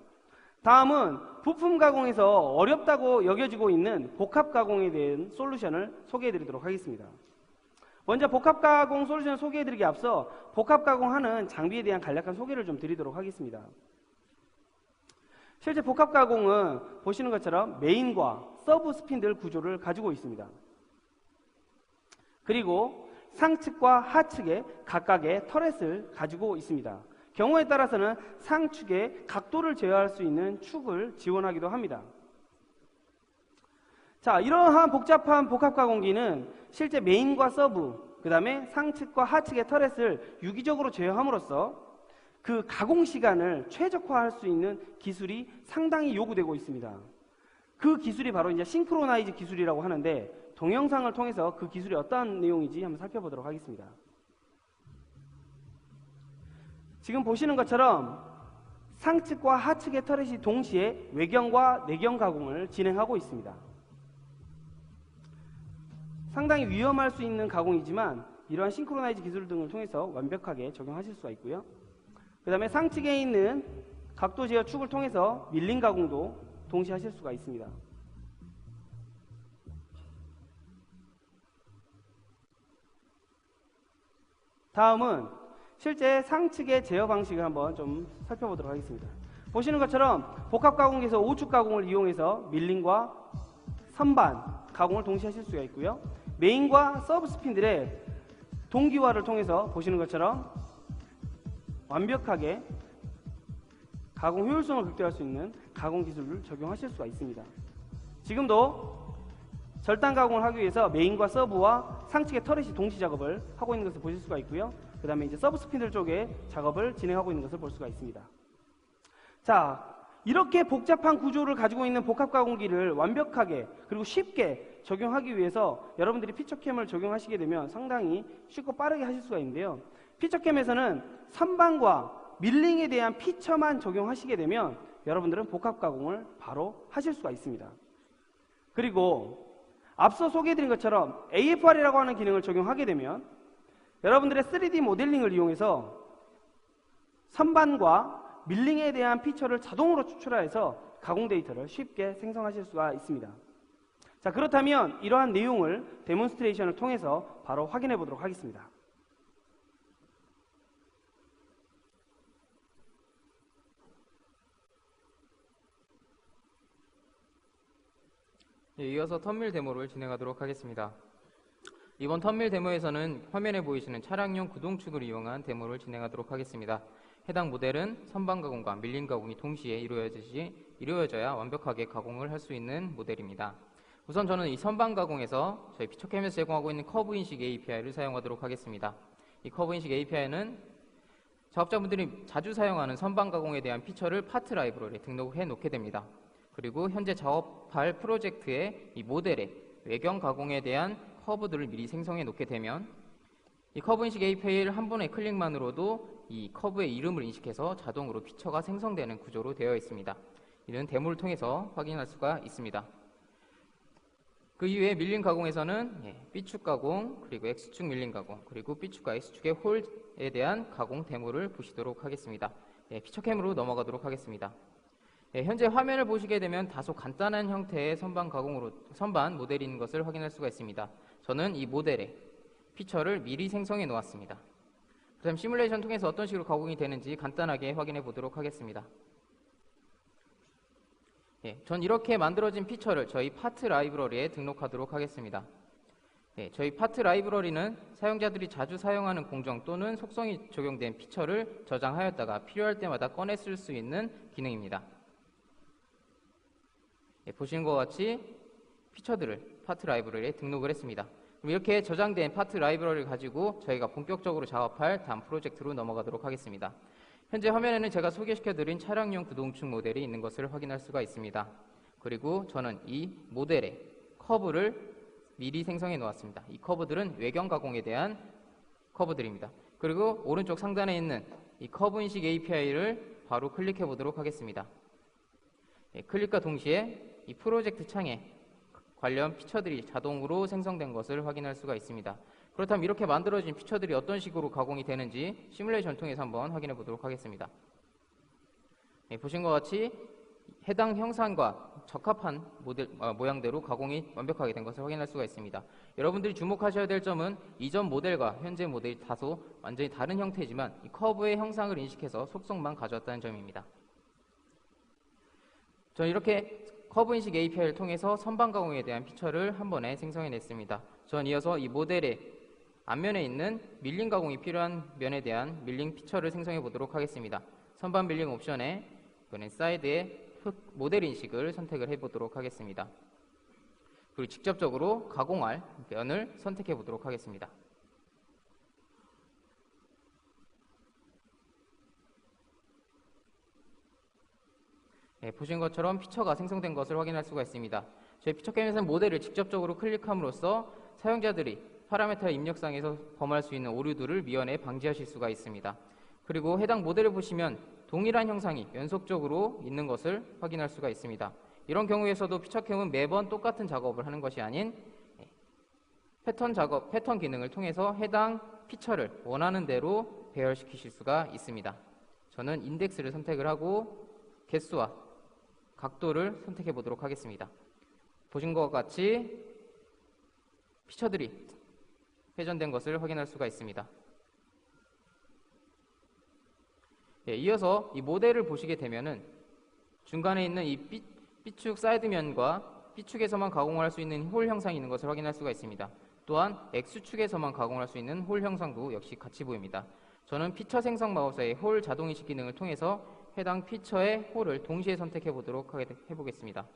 Speaker 1: 다음은 부품 가공에서 어렵다고 여겨지고 있는 복합 가공에 대한 솔루션을 소개해 드리도록 하겠습니다. 먼저 복합 가공 솔루션을 소개해 드리기 앞서 복합 가공하는 장비에 대한 간략한 소개를 좀 드리도록 하겠습니다. 실제 복합 가공은 보시는 것처럼 메인과 서브 스핀들 구조를 가지고 있습니다. 그리고 상측과 하측에 각각의 터렛을 가지고 있습니다. 경우에 따라서는 상축의 각도를 제어할 수 있는 축을 지원하기도 합니다. 자, 이러한 복잡한 복합 가공기는 실제 메인과 서브, 그 다음에 상측과 하측의 터렛을 유기적으로 제어함으로써 그 가공 시간을 최적화할 수 있는 기술이 상당히 요구되고 있습니다. 그 기술이 바로 이제 싱크로나이즈 기술이라고 하는데 동영상을 통해서 그 기술이 어떠한 내용인지 한번 살펴보도록 하겠습니다. 지금 보시는 것처럼 상측과 하측의 터렛이 동시에 외경과 내경 가공을 진행하고 있습니다. 상당히 위험할 수 있는 가공이지만 이러한 싱크로나이즈 기술 등을 통해서 완벽하게 적용하실 수가 있고요. 그 다음에 상측에 있는 각도 제어 축을 통해서 밀링 가공도 동시에 하실 수가 있습니다. 다음은 실제 상측의 제어 방식을 한번 좀 살펴보도록 하겠습니다. 보시는 것처럼 복합 가공기에서 오축 가공을 이용해서 밀링과 선반 가공을 동시에 하실 수가 있고요. 메인과 서브 스핀들의 동기화를 통해서 보시는 것처럼 완벽하게 가공 효율성을 극대화할 수 있는 가공 기술을 적용하실 수가 있습니다. 지금도 절단 가공을 하기 위해서 메인과 서브와 상측의 터렛이 동시 작업을 하고 있는 것을 보실 수가 있고요. 그 다음에 이제 서브 스핀들 쪽에 작업을 진행하고 있는 것을 볼 수가 있습니다. 자, 이렇게 복잡한 구조를 가지고 있는 복합 가공기를 완벽하게 그리고 쉽게 적용하기 위해서 여러분들이 피처캠을 적용하시게 되면 상당히 쉽고 빠르게 하실 수가 있는데요. 피처캠에서는 선반과 밀링에 대한 피처만 적용하시게 되면 여러분들은 복합 가공을 바로 하실 수가 있습니다. 그리고 앞서 소개해드린 것처럼 AFR이라고 하는 기능을 적용하게 되면 여러분들의 3D 모델링을 이용해서 선반과 밀링에 대한 피처를 자동으로 추출하여서 가공 데이터를 쉽게 생성하실 수가 있습니다. 자, 그렇다면 이러한 내용을 데몬스트레이션을 통해서 바로 확인해 보도록 하겠습니다.
Speaker 2: 이어서 턴밀 데모를 진행하도록 하겠습니다. 이번 턴밀 데모에서는 화면에 보이시는 차량용 구동축을 이용한 데모를 진행하도록 하겠습니다. 해당 모델은 선반 가공과 밀링 가공이 동시에 이루어져야 완벽하게 가공을 할 수 있는 모델입니다. 우선 저는 이 선반 가공에서 저희 피처캠에서 제공하고 있는 커브 인식 API를 사용하도록 하겠습니다. 이 커브 인식 API는 작업자분들이 자주 사용하는 선반 가공에 대한 피처를 파트 라이브러리에 등록을 해 놓게 됩니다. 그리고 현재 작업할 프로젝트의 이 모델의 외경 가공에 대한 커브들을 미리 생성해 놓게 되면 이 커브 인식 API를 한 번의 클릭만으로도 이 커브의 이름을 인식해서 자동으로 피처가 생성되는 구조로 되어 있습니다. 이는 데모를 통해서 확인할 수가 있습니다. 그 이외에 밀링 가공에서는 B축 가공, 그리고 X축 밀링 가공, 그리고 B축과 X축의 홀에 대한 가공 데모를 보시도록 하겠습니다. 피처캠으로 넘어가도록 하겠습니다. 현재 화면을 보시게 되면 다소 간단한 형태의 선반 모델인 것을 확인할 수가 있습니다. 저는 이 모델의 피처를 미리 생성해 놓았습니다. 그다음 시뮬레이션 통해서 어떤 식으로 가공이 되는지 간단하게 확인해 보도록 하겠습니다. 전 이렇게 만들어진 피처를 저희 파트 라이브러리에 등록하도록 하겠습니다. 저희 파트 라이브러리는 사용자들이 자주 사용하는 공정 또는 속성이 적용된 피처를 저장하였다가 필요할 때마다 꺼내 쓸 수 있는 기능입니다. 보시는 것과 같이 피처들을 파트 라이브러리에 등록을 했습니다. 그럼 이렇게 저장된 파트 라이브러리를 가지고 저희가 본격적으로 작업할 다음 프로젝트로 넘어가도록 하겠습니다. 현재 화면에는 제가 소개시켜드린 차량용 구동축 모델이 있는 것을 확인할 수가 있습니다. 그리고 저는 이 모델의 커브를 미리 생성해 놓았습니다. 이 커브들은 외경 가공에 대한 커브들입니다. 그리고 오른쪽 상단에 있는 이 커브 인식 API를 바로 클릭해 보도록 하겠습니다. 클릭과 동시에 이 프로젝트 창에 관련 피처들이 자동으로 생성된 것을 확인할 수가 있습니다. 그렇다면 이렇게 만들어진 피처들이 어떤 식으로 가공이 되는지 시뮬레이션 통해서 한번 확인해 보도록 하겠습니다. 보신 것 같이 해당 형상과 적합한 모양대로 가공이 완벽하게 된 것을 확인할 수가 있습니다. 여러분들이 주목하셔야 될 점은 이전 모델과 현재 모델이 다소 완전히 다른 형태지만 이 커브의 형상을 인식해서 속성만 가져왔다는 점입니다. 저는 이렇게 커브 인식 API를 통해서 선반 가공에 대한 피처를 한 번에 생성해냈습니다. 전 이어서 이 모델의 앞면에 있는 밀링 가공이 필요한 면에 대한 밀링 피처를 생성해 보도록 하겠습니다. 선반 밀링 옵션에 이번엔 사이드에 모델 인식을 선택을 해보도록 하겠습니다. 그리고 직접적으로 가공할 면을 선택해 보도록 하겠습니다. 보신 것처럼 피처가 생성된 것을 확인할 수가 있습니다. 저희 피처캠에서는 모델을 직접적으로 클릭함으로써 사용자들이 파라미터 입력상에서 범할 수 있는 오류들을 미연에 방지하실 수가 있습니다. 그리고 해당 모델을 보시면 동일한 형상이 연속적으로 있는 것을 확인할 수가 있습니다. 이런 경우에서도 피처캠은 매번 똑같은 작업을 하는 것이 아닌 패턴 기능을 통해서 해당 피처를 원하는 대로 배열시키실 수가 있습니다. 저는 인덱스를 선택을 하고 개수와 각도를 선택해 보도록 하겠습니다. 보신 것과 같이 피처들이 회전된 것을 확인할 수가 있습니다. 이어서 이 모델을 보시게 되면은 중간에 있는 이 B축 사이드면과 B축에서만 가공을 할 수 있는 홀 형상이 있는 것을 확인할 수가 있습니다. 또한 X축에서만 가공을 할 수 있는 홀 형상도 역시 같이 보입니다. 저는 피처 생성 마법사의 홀 자동인식 기능을 통해서 해당 피처의 홀을 동시에 선택해 보도록 해보겠습니다.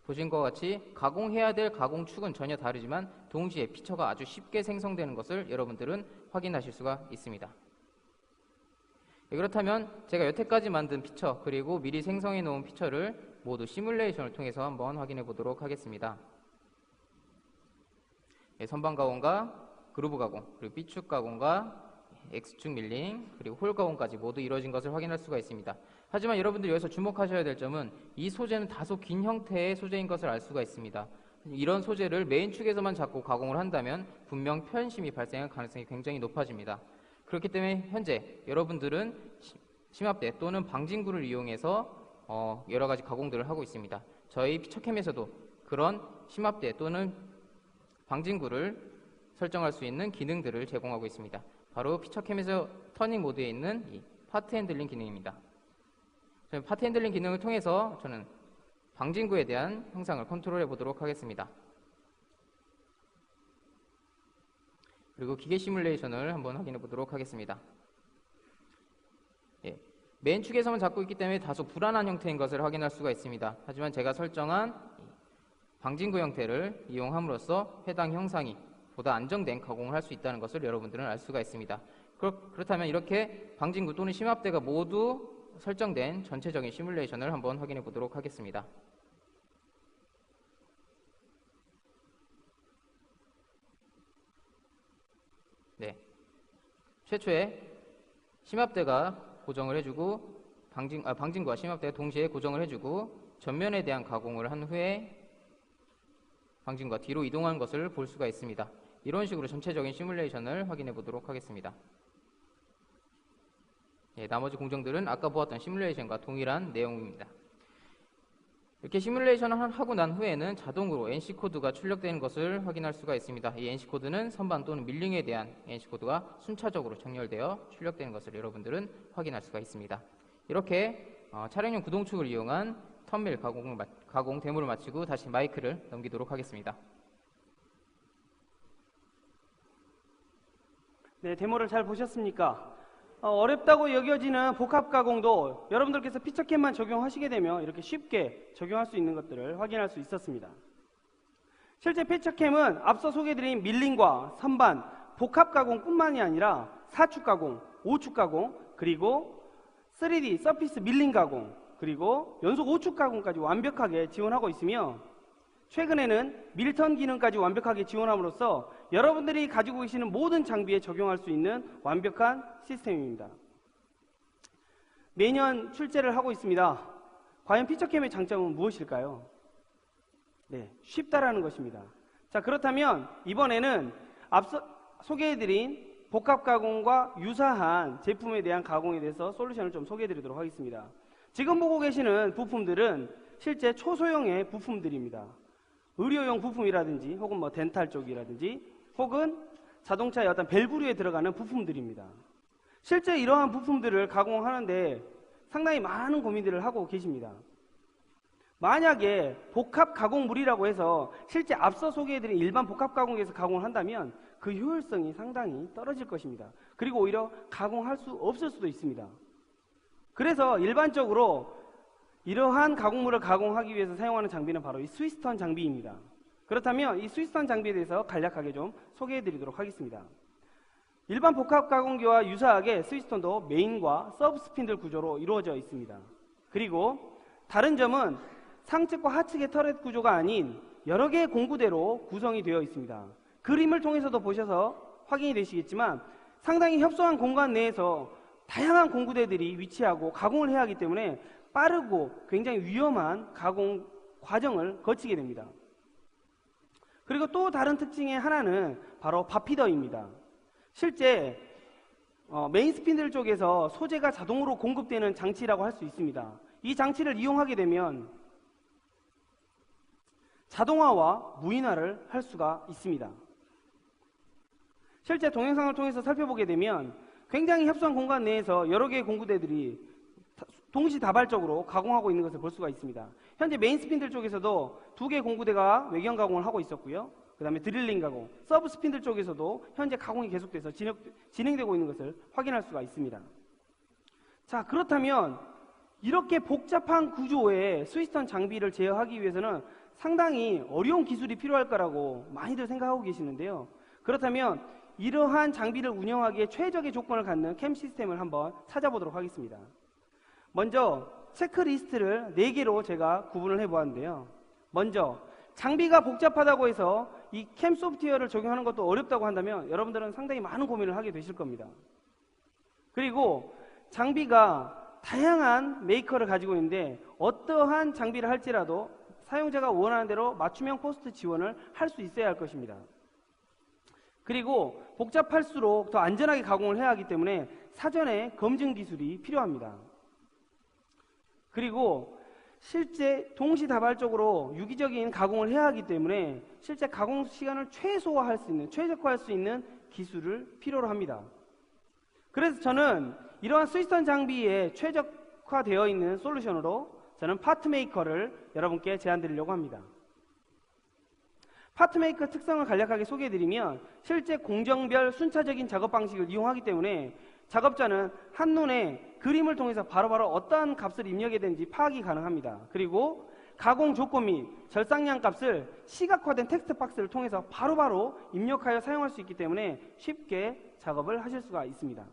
Speaker 2: 보신 것과 같이 가공해야 될 가공축은 전혀 다르지만 동시에 피처가 아주 쉽게 생성되는 것을 여러분들은 확인하실 수가 있습니다. 그렇다면 제가 여태까지 만든 피처 그리고 미리 생성해 놓은 피처를 모두 시뮬레이션을 통해서 한번 확인해 보도록 하겠습니다. 선반 가공과 그루브 가공, 그리고 B축 가공과 X축 밀링, 그리고 홀 가공까지 모두 이루어진 것을 확인할 수가 있습니다. 하지만 여러분들 여기서 주목하셔야 될 점은 이 소재는 다소 긴 형태의 소재인 것을 알 수가 있습니다. 이런 소재를 메인 축에서만 잡고 가공을 한다면 분명 편심이 발생할 가능성이 굉장히 높아집니다. 그렇기 때문에 현재 여러분들은 심압대 또는 방진구를 이용해서 여러 가지 가공들을 하고 있습니다. 저희 피처캠에서도 그런 심압대 또는 방진구를 설정할 수 있는 기능들을 제공하고 있습니다. 바로 피처캠에서 터닝 모드에 있는 이 파트 핸들링 기능입니다. 저는 파트 핸들링 기능을 통해서 저는 방진구에 대한 형상을 컨트롤해 보도록 하겠습니다. 그리고 기계 시뮬레이션을 한번 확인해 보도록 하겠습니다. 메인 축에서만 잡고 있기 때문에 다소 불안한 형태인 것을 확인할 수가 있습니다. 하지만 제가 설정한 방진구 형태를 이용함으로써 해당 형상이 보다 안정된 가공을 할 수 있다는 것을 여러분들은 알 수가 있습니다. 그렇다면 이렇게 방진구 또는 심압대가 모두 설정된 전체적인 시뮬레이션을 한번 확인해 보도록 하겠습니다. 최초에 심압대가 고정을 해주고 방진구와 심압대가 동시에 고정을 해주고 전면에 대한 가공을 한 후에 방진구가 뒤로 이동하는 것을 볼 수가 있습니다. 이런 식으로 전체적인 시뮬레이션을 확인해 보도록 하겠습니다. 나머지 공정들은 아까 보았던 시뮬레이션과 동일한 내용입니다. 이렇게 시뮬레이션을 하고 난 후에는 자동으로 NC코드가 출력되는 것을 확인할 수가 있습니다. 이 NC코드는 선반 또는 밀링에 대한 NC코드가 순차적으로 정렬되어 출력되는 것을 여러분들은 확인할 수가 있습니다. 이렇게 차량용 구동축을 이용한 턴밀 가공 데모를 마치고 다시 마이크를 넘기도록 하겠습니다.
Speaker 1: 네, 데모를 잘 보셨습니까? 어렵다고 여겨지는 복합 가공도 여러분들께서 피처캠만 적용하시게 되면 이렇게 쉽게 적용할 수 있는 것들을 확인할 수 있었습니다. 실제 피처캠은 앞서 소개해드린 밀링과 선반, 복합 가공뿐만이 아니라 4축 가공, 5축 가공, 그리고 3D 서피스 밀링 가공, 그리고 연속 5축 가공까지 완벽하게 지원하고 있으며 최근에는 밀턴 기능까지 완벽하게 지원함으로써 여러분들이 가지고 계시는 모든 장비에 적용할 수 있는 완벽한 시스템입니다. 매년 출제를 하고 있습니다. 과연 피처캠의 장점은 무엇일까요? 네, 쉽다라는 것입니다. 자, 그렇다면 이번에는 앞서 소개해드린 복합 가공과 유사한 제품에 대한 가공에 대해서 솔루션을 좀 소개해드리도록 하겠습니다. 지금 보고 계시는 부품들은 실제 초소형의 부품들입니다. 의료용 부품이라든지 혹은 뭐 덴탈 쪽이라든지 혹은 자동차의 어떤 밸브류에 들어가는 부품들입니다. 실제 이러한 부품들을 가공하는데 상당히 많은 고민들을 하고 계십니다. 만약에 복합 가공물이라고 해서 실제 앞서 소개해드린 일반 복합 가공에서 가공을 한다면 그 효율성이 상당히 떨어질 것입니다. 그리고 오히려 가공할 수 없을 수도 있습니다. 그래서 일반적으로 이러한 가공물을 가공하기 위해서 사용하는 장비는 바로 이 스위스턴 장비입니다. 그렇다면 이 스위스턴 장비에 대해서 간략하게 좀 소개해드리도록 하겠습니다. 일반 복합 가공기와 유사하게 스위스턴도 메인과 서브 스핀들 구조로 이루어져 있습니다. 그리고 다른 점은 상측과 하측의 터렛 구조가 아닌 여러 개의 공구대로 구성이 되어 있습니다. 그림을 통해서도 보셔서 확인이 되시겠지만 상당히 협소한 공간 내에서 다양한 공구대들이 위치하고 가공을 해야 하기 때문에 빠르고 굉장히 위험한 가공 과정을 거치게 됩니다. 그리고 또 다른 특징의 하나는 바로 바피더입니다. 실제 메인 스핀들 쪽에서 소재가 자동으로 공급되는 장치라고 할 수 있습니다. 이 장치를 이용하게 되면 자동화와 무인화를 할 수가 있습니다. 실제 동영상을 통해서 살펴보게 되면 굉장히 협소한 공간 내에서 여러 개의 공구대들이 동시다발적으로 가공하고 있는 것을 볼 수가 있습니다. 현재 메인 스핀들 쪽에서도 2개의 공구대가 외경 가공을 하고 있었고요. 그 다음에 드릴링 가공, 서브 스핀들 쪽에서도 현재 가공이 계속돼서 진행되고 있는 것을 확인할 수가 있습니다. 자, 그렇다면 이렇게 복잡한 구조의 스위스턴 장비를 제어하기 위해서는 상당히 어려운 기술이 필요할 거라고 많이들 생각하고 계시는데요. 그렇다면 이러한 장비를 운영하기에 최적의 조건을 갖는 캠 시스템을 한번 찾아보도록 하겠습니다. 먼저 체크리스트를 4개로 제가 구분을 해보았는데요. 먼저 장비가 복잡하다고 해서 이 캠 소프트웨어를 적용하는 것도 어렵다고 한다면 여러분들은 상당히 많은 고민을 하게 되실 겁니다. 그리고 장비가 다양한 메이커를 가지고 있는데 어떠한 장비를 할지라도 사용자가 원하는 대로 맞춤형 포스트 지원을 할 수 있어야 할 것입니다. 그리고 복잡할수록 더 안전하게 가공을 해야 하기 때문에 사전에 검증 기술이 필요합니다. 그리고 실제 동시다발적으로 유기적인 가공을 해야 하기 때문에 실제 가공 시간을 최소화할 수 있는, 최적화할 수 있는 기술을 필요로 합니다. 그래서 저는 이러한 스위스턴 장비에 최적화되어 있는 솔루션으로 저는 파트메이커를 여러분께 제안드리려고 합니다. 파트메이커 특성을 간략하게 소개해드리면 실제 공정별 순차적인 작업 방식을 이용하기 때문에 작업자는 한눈에 그림을 통해서 바로바로 어떠한 값을 입력해야 되는지 파악이 가능합니다. 그리고 가공 조건 및 절상량 값을 시각화된 텍스트 박스를 통해서 바로바로 입력하여 사용할 수 있기 때문에 쉽게 작업을 하실 수가 있습니다.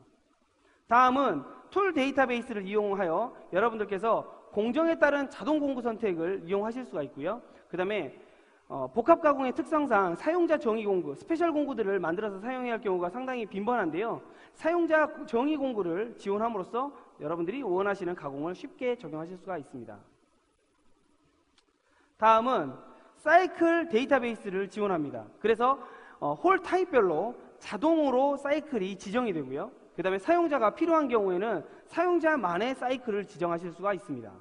Speaker 1: 다음은 툴 데이터베이스를 이용하여 여러분들께서 공정에 따른 자동 공구 선택을 이용하실 수가 있고요. 그 다음에 복합 가공의 특성상 사용자 정의 공구, 스페셜 공구들을 만들어서 사용해야 할 경우가 상당히 빈번한데요. 사용자 정의 공구를 지원함으로써 여러분들이 원하시는 가공을 쉽게 적용하실 수가 있습니다. 다음은 사이클 데이터베이스를 지원합니다. 그래서 홀 타입별로 자동으로 사이클이 지정이 되고요. 그 다음에 사용자가 필요한 경우에는 사용자만의 사이클을 지정하실 수가 있습니다.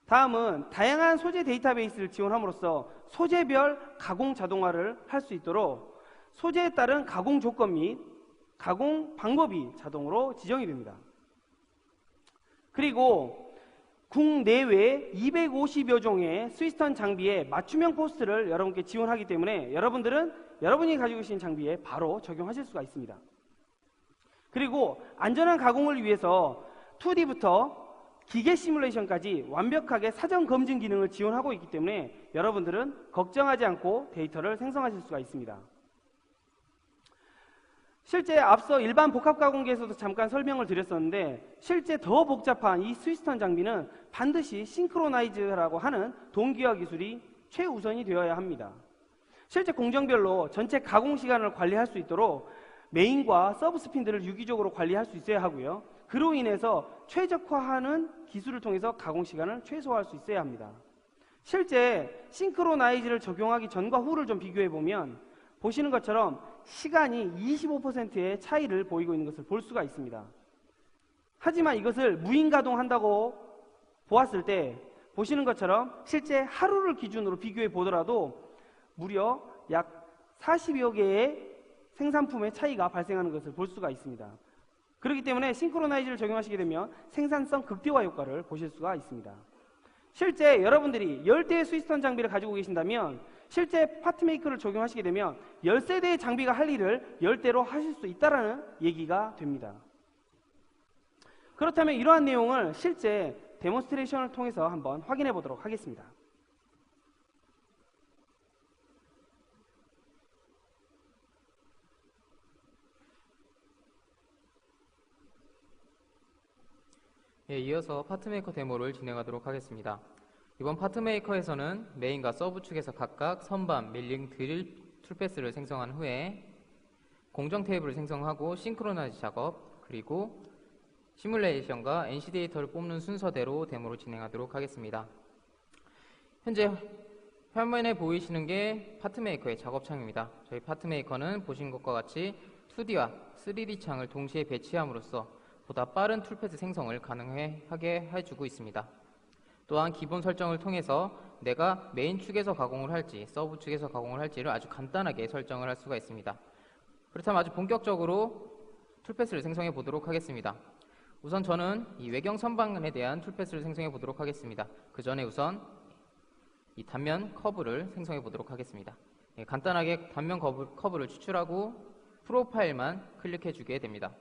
Speaker 1: 다음은 다양한 소재 데이터베이스를 지원함으로써 소재별 가공 자동화를 할 수 있도록 소재에 따른 가공 조건 및 가공 방법이 자동으로 지정이 됩니다. 그리고 국내외 250여 종의 스위스턴 장비에 맞춤형 포스트를 여러분께 지원하기 때문에 여러분들은 여러분이 가지고 계신 장비에 바로 적용하실 수가 있습니다. 그리고 안전한 가공을 위해서 2D부터 기계 시뮬레이션까지 완벽하게 사전 검증 기능을 지원하고 있기 때문에 여러분들은 걱정하지 않고 데이터를 생성하실 수가 있습니다. 실제 앞서 일반 복합 가공기에서도 잠깐 설명을 드렸었는데 실제 더 복잡한 이 스위스턴 장비는 반드시 싱크로나이즈라고 하는 동기화 기술이 최우선이 되어야 합니다. 실제 공정별로 전체 가공 시간을 관리할 수 있도록 메인과 서브 스핀들을 유기적으로 관리할 수 있어야 하고요. 그로 인해서 최적화하는 기술을 통해서 가공 시간을 최소화할 수 있어야 합니다. 실제 싱크로나이즈를 적용하기 전과 후를 좀 비교해 보면 보시는 것처럼 시간이 25%의 차이를 보이고 있는 것을 볼 수가 있습니다. 하지만 이것을 무인 가동한다고 보았을 때 보시는 것처럼 실제 하루를 기준으로 비교해 보더라도 무려 약 40여 개의 생산품의 차이가 발생하는 것을 볼 수가 있습니다. 그렇기 때문에 싱크로나이즈를 적용하시게 되면 생산성 극대화 효과를 보실 수가 있습니다. 실제 여러분들이 10대의 스위스턴 장비를 가지고 계신다면 실제 파트메이커를 적용하시게 되면 10세대의 장비가 할 일을 10대로 하실 수 있다는 얘기가 됩니다. 그렇다면 이러한 내용을 실제 데몬스트레이션을 통해서 한번 확인해 보도록 하겠습니다.
Speaker 2: 예, 이어서 파트메이커 데모를 진행하도록 하겠습니다. 이번 파트메이커에서는 메인과 서브 축에서 각각 선반, 밀링, 드릴, 툴패스를 생성한 후에 공정 테이블을 생성하고 싱크로나이즈 작업, 그리고 시뮬레이션과 NC 데이터를 뽑는 순서대로 데모를 진행하도록 하겠습니다. 현재 화면에 보이시는 게 파트메이커의 작업창입니다. 저희 파트메이커는 보시는 것과 같이 2D와 3D 창을 동시에 배치함으로써 보다 빠른 툴패스 생성을 가능하게 해주고 있습니다. 또한 기본 설정을 통해서 내가 메인 축에서 가공을 할지 서브 축에서 가공을 할지를 아주 간단하게 설정을 할 수가 있습니다. 그렇다면 아주 본격적으로 툴패스를 생성해 보도록 하겠습니다. 우선 저는 이 외경 선반에 대한 툴패스를 생성해 보도록 하겠습니다. 그 전에 우선 이 단면 커브를 생성해 보도록 하겠습니다. 간단하게 단면 커브를 추출하고 프로파일만 클릭해 주게 됩니다.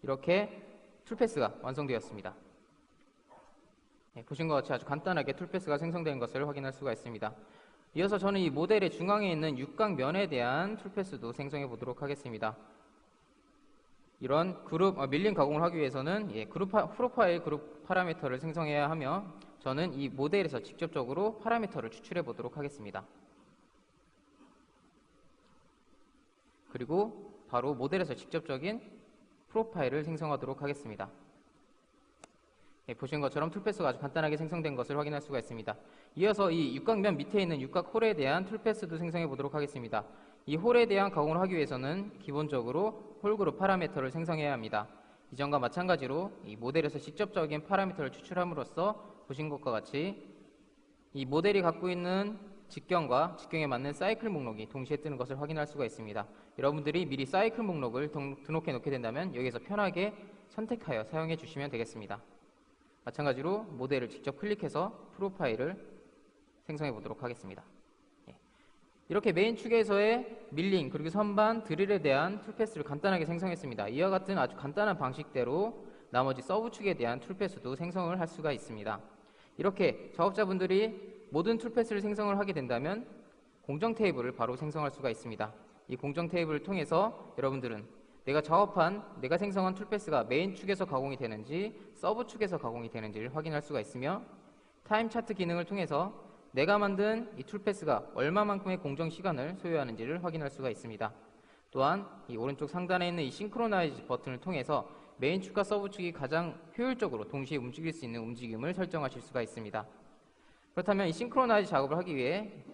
Speaker 2: 이렇게 툴패스가 완성되었습니다. 보신 것 같이 아주 간단하게 툴패스가 생성된 것을 확인할 수가 있습니다. 이어서 저는 이 모델의 중앙에 있는 육각면에 대한 툴패스도 생성해 보도록 하겠습니다. 이런 밀링 가공을 하기 위해서는 프로파일 그룹 파라미터를 생성해야 하며 저는 이 모델에서 직접적으로 파라미터를 추출해 보도록 하겠습니다. 그리고 바로 모델에서 직접적인 프로파일을 생성하도록 하겠습니다. 보신 것처럼 툴패스가 아주 간단하게 생성된 것을 확인할 수가 있습니다. 이어서 이 육각면 밑에 있는 육각홀에 대한 툴패스도 생성해 보도록 하겠습니다. 이 홀에 대한 가공을 하기 위해서는 기본적으로 홀그룹 파라미터를 생성해야 합니다. 이전과 마찬가지로 이 모델에서 직접적인 파라미터를 추출함으로써 보신 것과 같이 이 모델이 갖고 있는 직경과 직경에 맞는 사이클 목록이 동시에 뜨는 것을 확인할 수가 있습니다. 여러분들이 미리 사이클 목록을 등록해 놓게 된다면 여기서 편하게 선택하여 사용해 주시면 되겠습니다. 마찬가지로 모델을 직접 클릭해서 프로파일을 생성해 보도록 하겠습니다. 이렇게 메인 축에서의 밀링 그리고 선반, 드릴에 대한 툴패스를 간단하게 생성했습니다. 이와 같은 아주 간단한 방식대로 나머지 서브 축에 대한 툴패스도 생성을 할 수가 있습니다. 이렇게 작업자분들이 모든 툴패스를 생성을 하게 된다면 공정 테이블을 바로 생성할 수가 있습니다. 이 공정 테이블을 통해서 여러분들은 내가 생성한 툴패스가 메인 축에서 가공이 되는지 서브 축에서 가공이 되는지를 확인할 수가 있으며 타임 차트 기능을 통해서 내가 만든 이 툴패스가 얼마만큼의 공정 시간을 소요하는지를 확인할 수가 있습니다. 또한 이 오른쪽 상단에 있는 이 싱크로나이즈 버튼을 통해서 메인 축과 서브 축이 가장 효율적으로 동시에 움직일 수 있는 움직임을 설정하실 수가 있습니다. 그렇다면 이 싱크로나이즈 작업을 하기 위해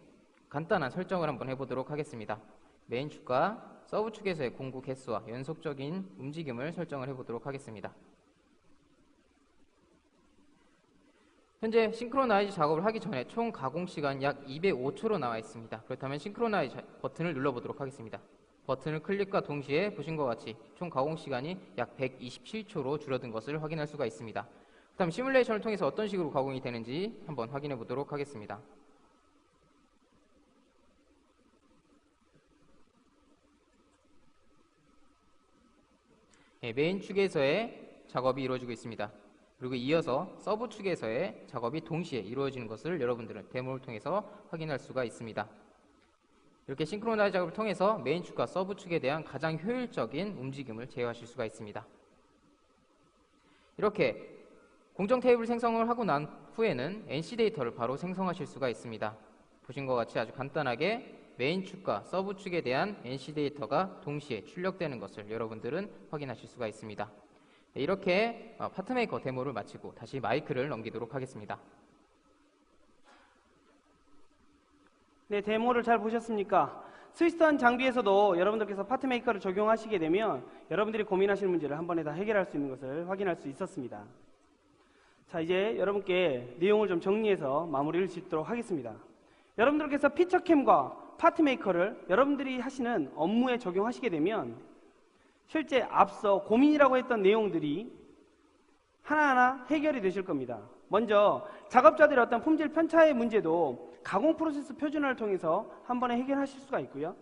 Speaker 2: 간단한 설정을 한번 해보도록 하겠습니다. 메인 축과 서브 축에서의 공구 개수와 연속적인 움직임을 설정을 해보도록 하겠습니다. 현재 싱크로나이즈 작업을 하기 전에 총 가공 시간 약 205초로 나와 있습니다. 그렇다면 싱크로나이즈 버튼을 눌러보도록 하겠습니다. 버튼을 클릭과 동시에 보신 것 같이 총 가공 시간이 약 127초로 줄어든 것을 확인할 수가 있습니다. 그다음 시뮬레이션을 통해서 어떤 식으로 가공이 되는지 한번 확인해 보도록 하겠습니다. 메인 축에서의 작업이 이루어지고 있습니다. 그리고 이어서 서브 축에서의 작업이 동시에 이루어지는 것을 여러분들은 데모를 통해서 확인할 수가 있습니다. 이렇게 싱크로나이즈 작업을 통해서 메인 축과 서브 축에 대한 가장 효율적인 움직임을 제어하실 수가 있습니다. 이렇게 공정 테이블 생성을 하고 난 후에는 NC 데이터를 바로 생성하실 수가 있습니다. 보신 것 같이 아주 간단하게 메인 축과 서브 축에 대한 NC 데이터가 동시에 출력되는 것을 여러분들은 확인하실 수가 있습니다. 이렇게 파트메이커 데모를 마치고 다시 마이크를 넘기도록 하겠습니다.
Speaker 1: 네, 데모를 잘 보셨습니까? 스위스턴 장비에서도 여러분들께서 파트메이커를 적용하시게 되면 여러분들이 고민하시는 문제를 한 번에 다 해결할 수 있는 것을 확인할 수 있었습니다. 자, 이제 여러분께 내용을 좀 정리해서 마무리를 짓도록 하겠습니다. 여러분들께서 피처캠과 파트메이커를 여러분들이 하시는 업무에 적용하시게 되면 실제 앞서 고민이라고 했던 내용들이 하나하나 해결이 되실 겁니다. 먼저 작업자들의 어떤 품질 편차의 문제도 가공 프로세스 표준화를 통해서 한 번에 해결하실 수가 있고요.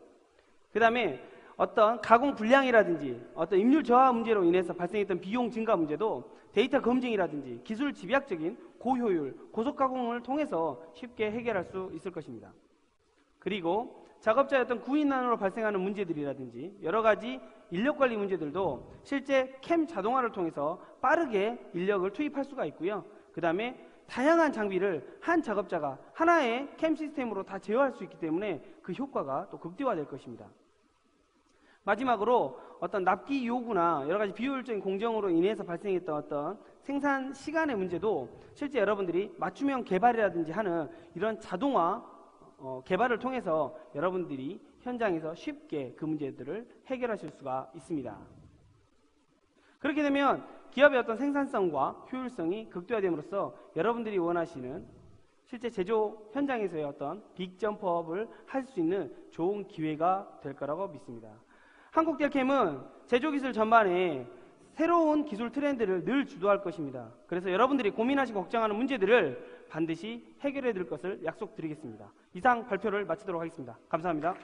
Speaker 1: 그 다음에 어떤 가공 불량이라든지 어떤 임률 저하 문제로 인해서 발생했던 비용 증가 문제도 데이터 검증이라든지 기술 집약적인 고효율, 고속 가공을 통해서 쉽게 해결할 수 있을 것입니다. 그리고 작업자의 어떤 구인난으로 발생하는 문제들이라든지 여러 가지 인력 관리 문제들도 실제 캠 자동화를 통해서 빠르게 인력을 투입할 수가 있고요. 그 다음에 다양한 장비를 한 작업자가 하나의 캠 시스템으로 다 제어할 수 있기 때문에 그 효과가 또 극대화될 것입니다. 마지막으로 어떤 납기 요구나 여러 가지 비효율적인 공정으로 인해서 발생했던 어떤 생산 시간의 문제도 실제 여러분들이 맞춤형 개발이라든지 하는 이런 자동화 개발을 통해서 여러분들이 현장에서 쉽게 그 문제들을 해결하실 수가 있습니다. 그렇게 되면 기업의 어떤 생산성과 효율성이 극대화됨으로써 여러분들이 원하시는 실제 제조 현장에서의 어떤 빅점프업을 할 수 있는 좋은 기회가 될 거라고 믿습니다. 한국델캠은 제조기술 전반에 새로운 기술 트렌드를 늘 주도할 것입니다. 그래서 여러분들이 고민하시고 걱정하는 문제들을 반드시 해결해 드릴 것을 약속드리겠습니다. 이상 발표를 마치도록 하겠습니다. 감사합니다.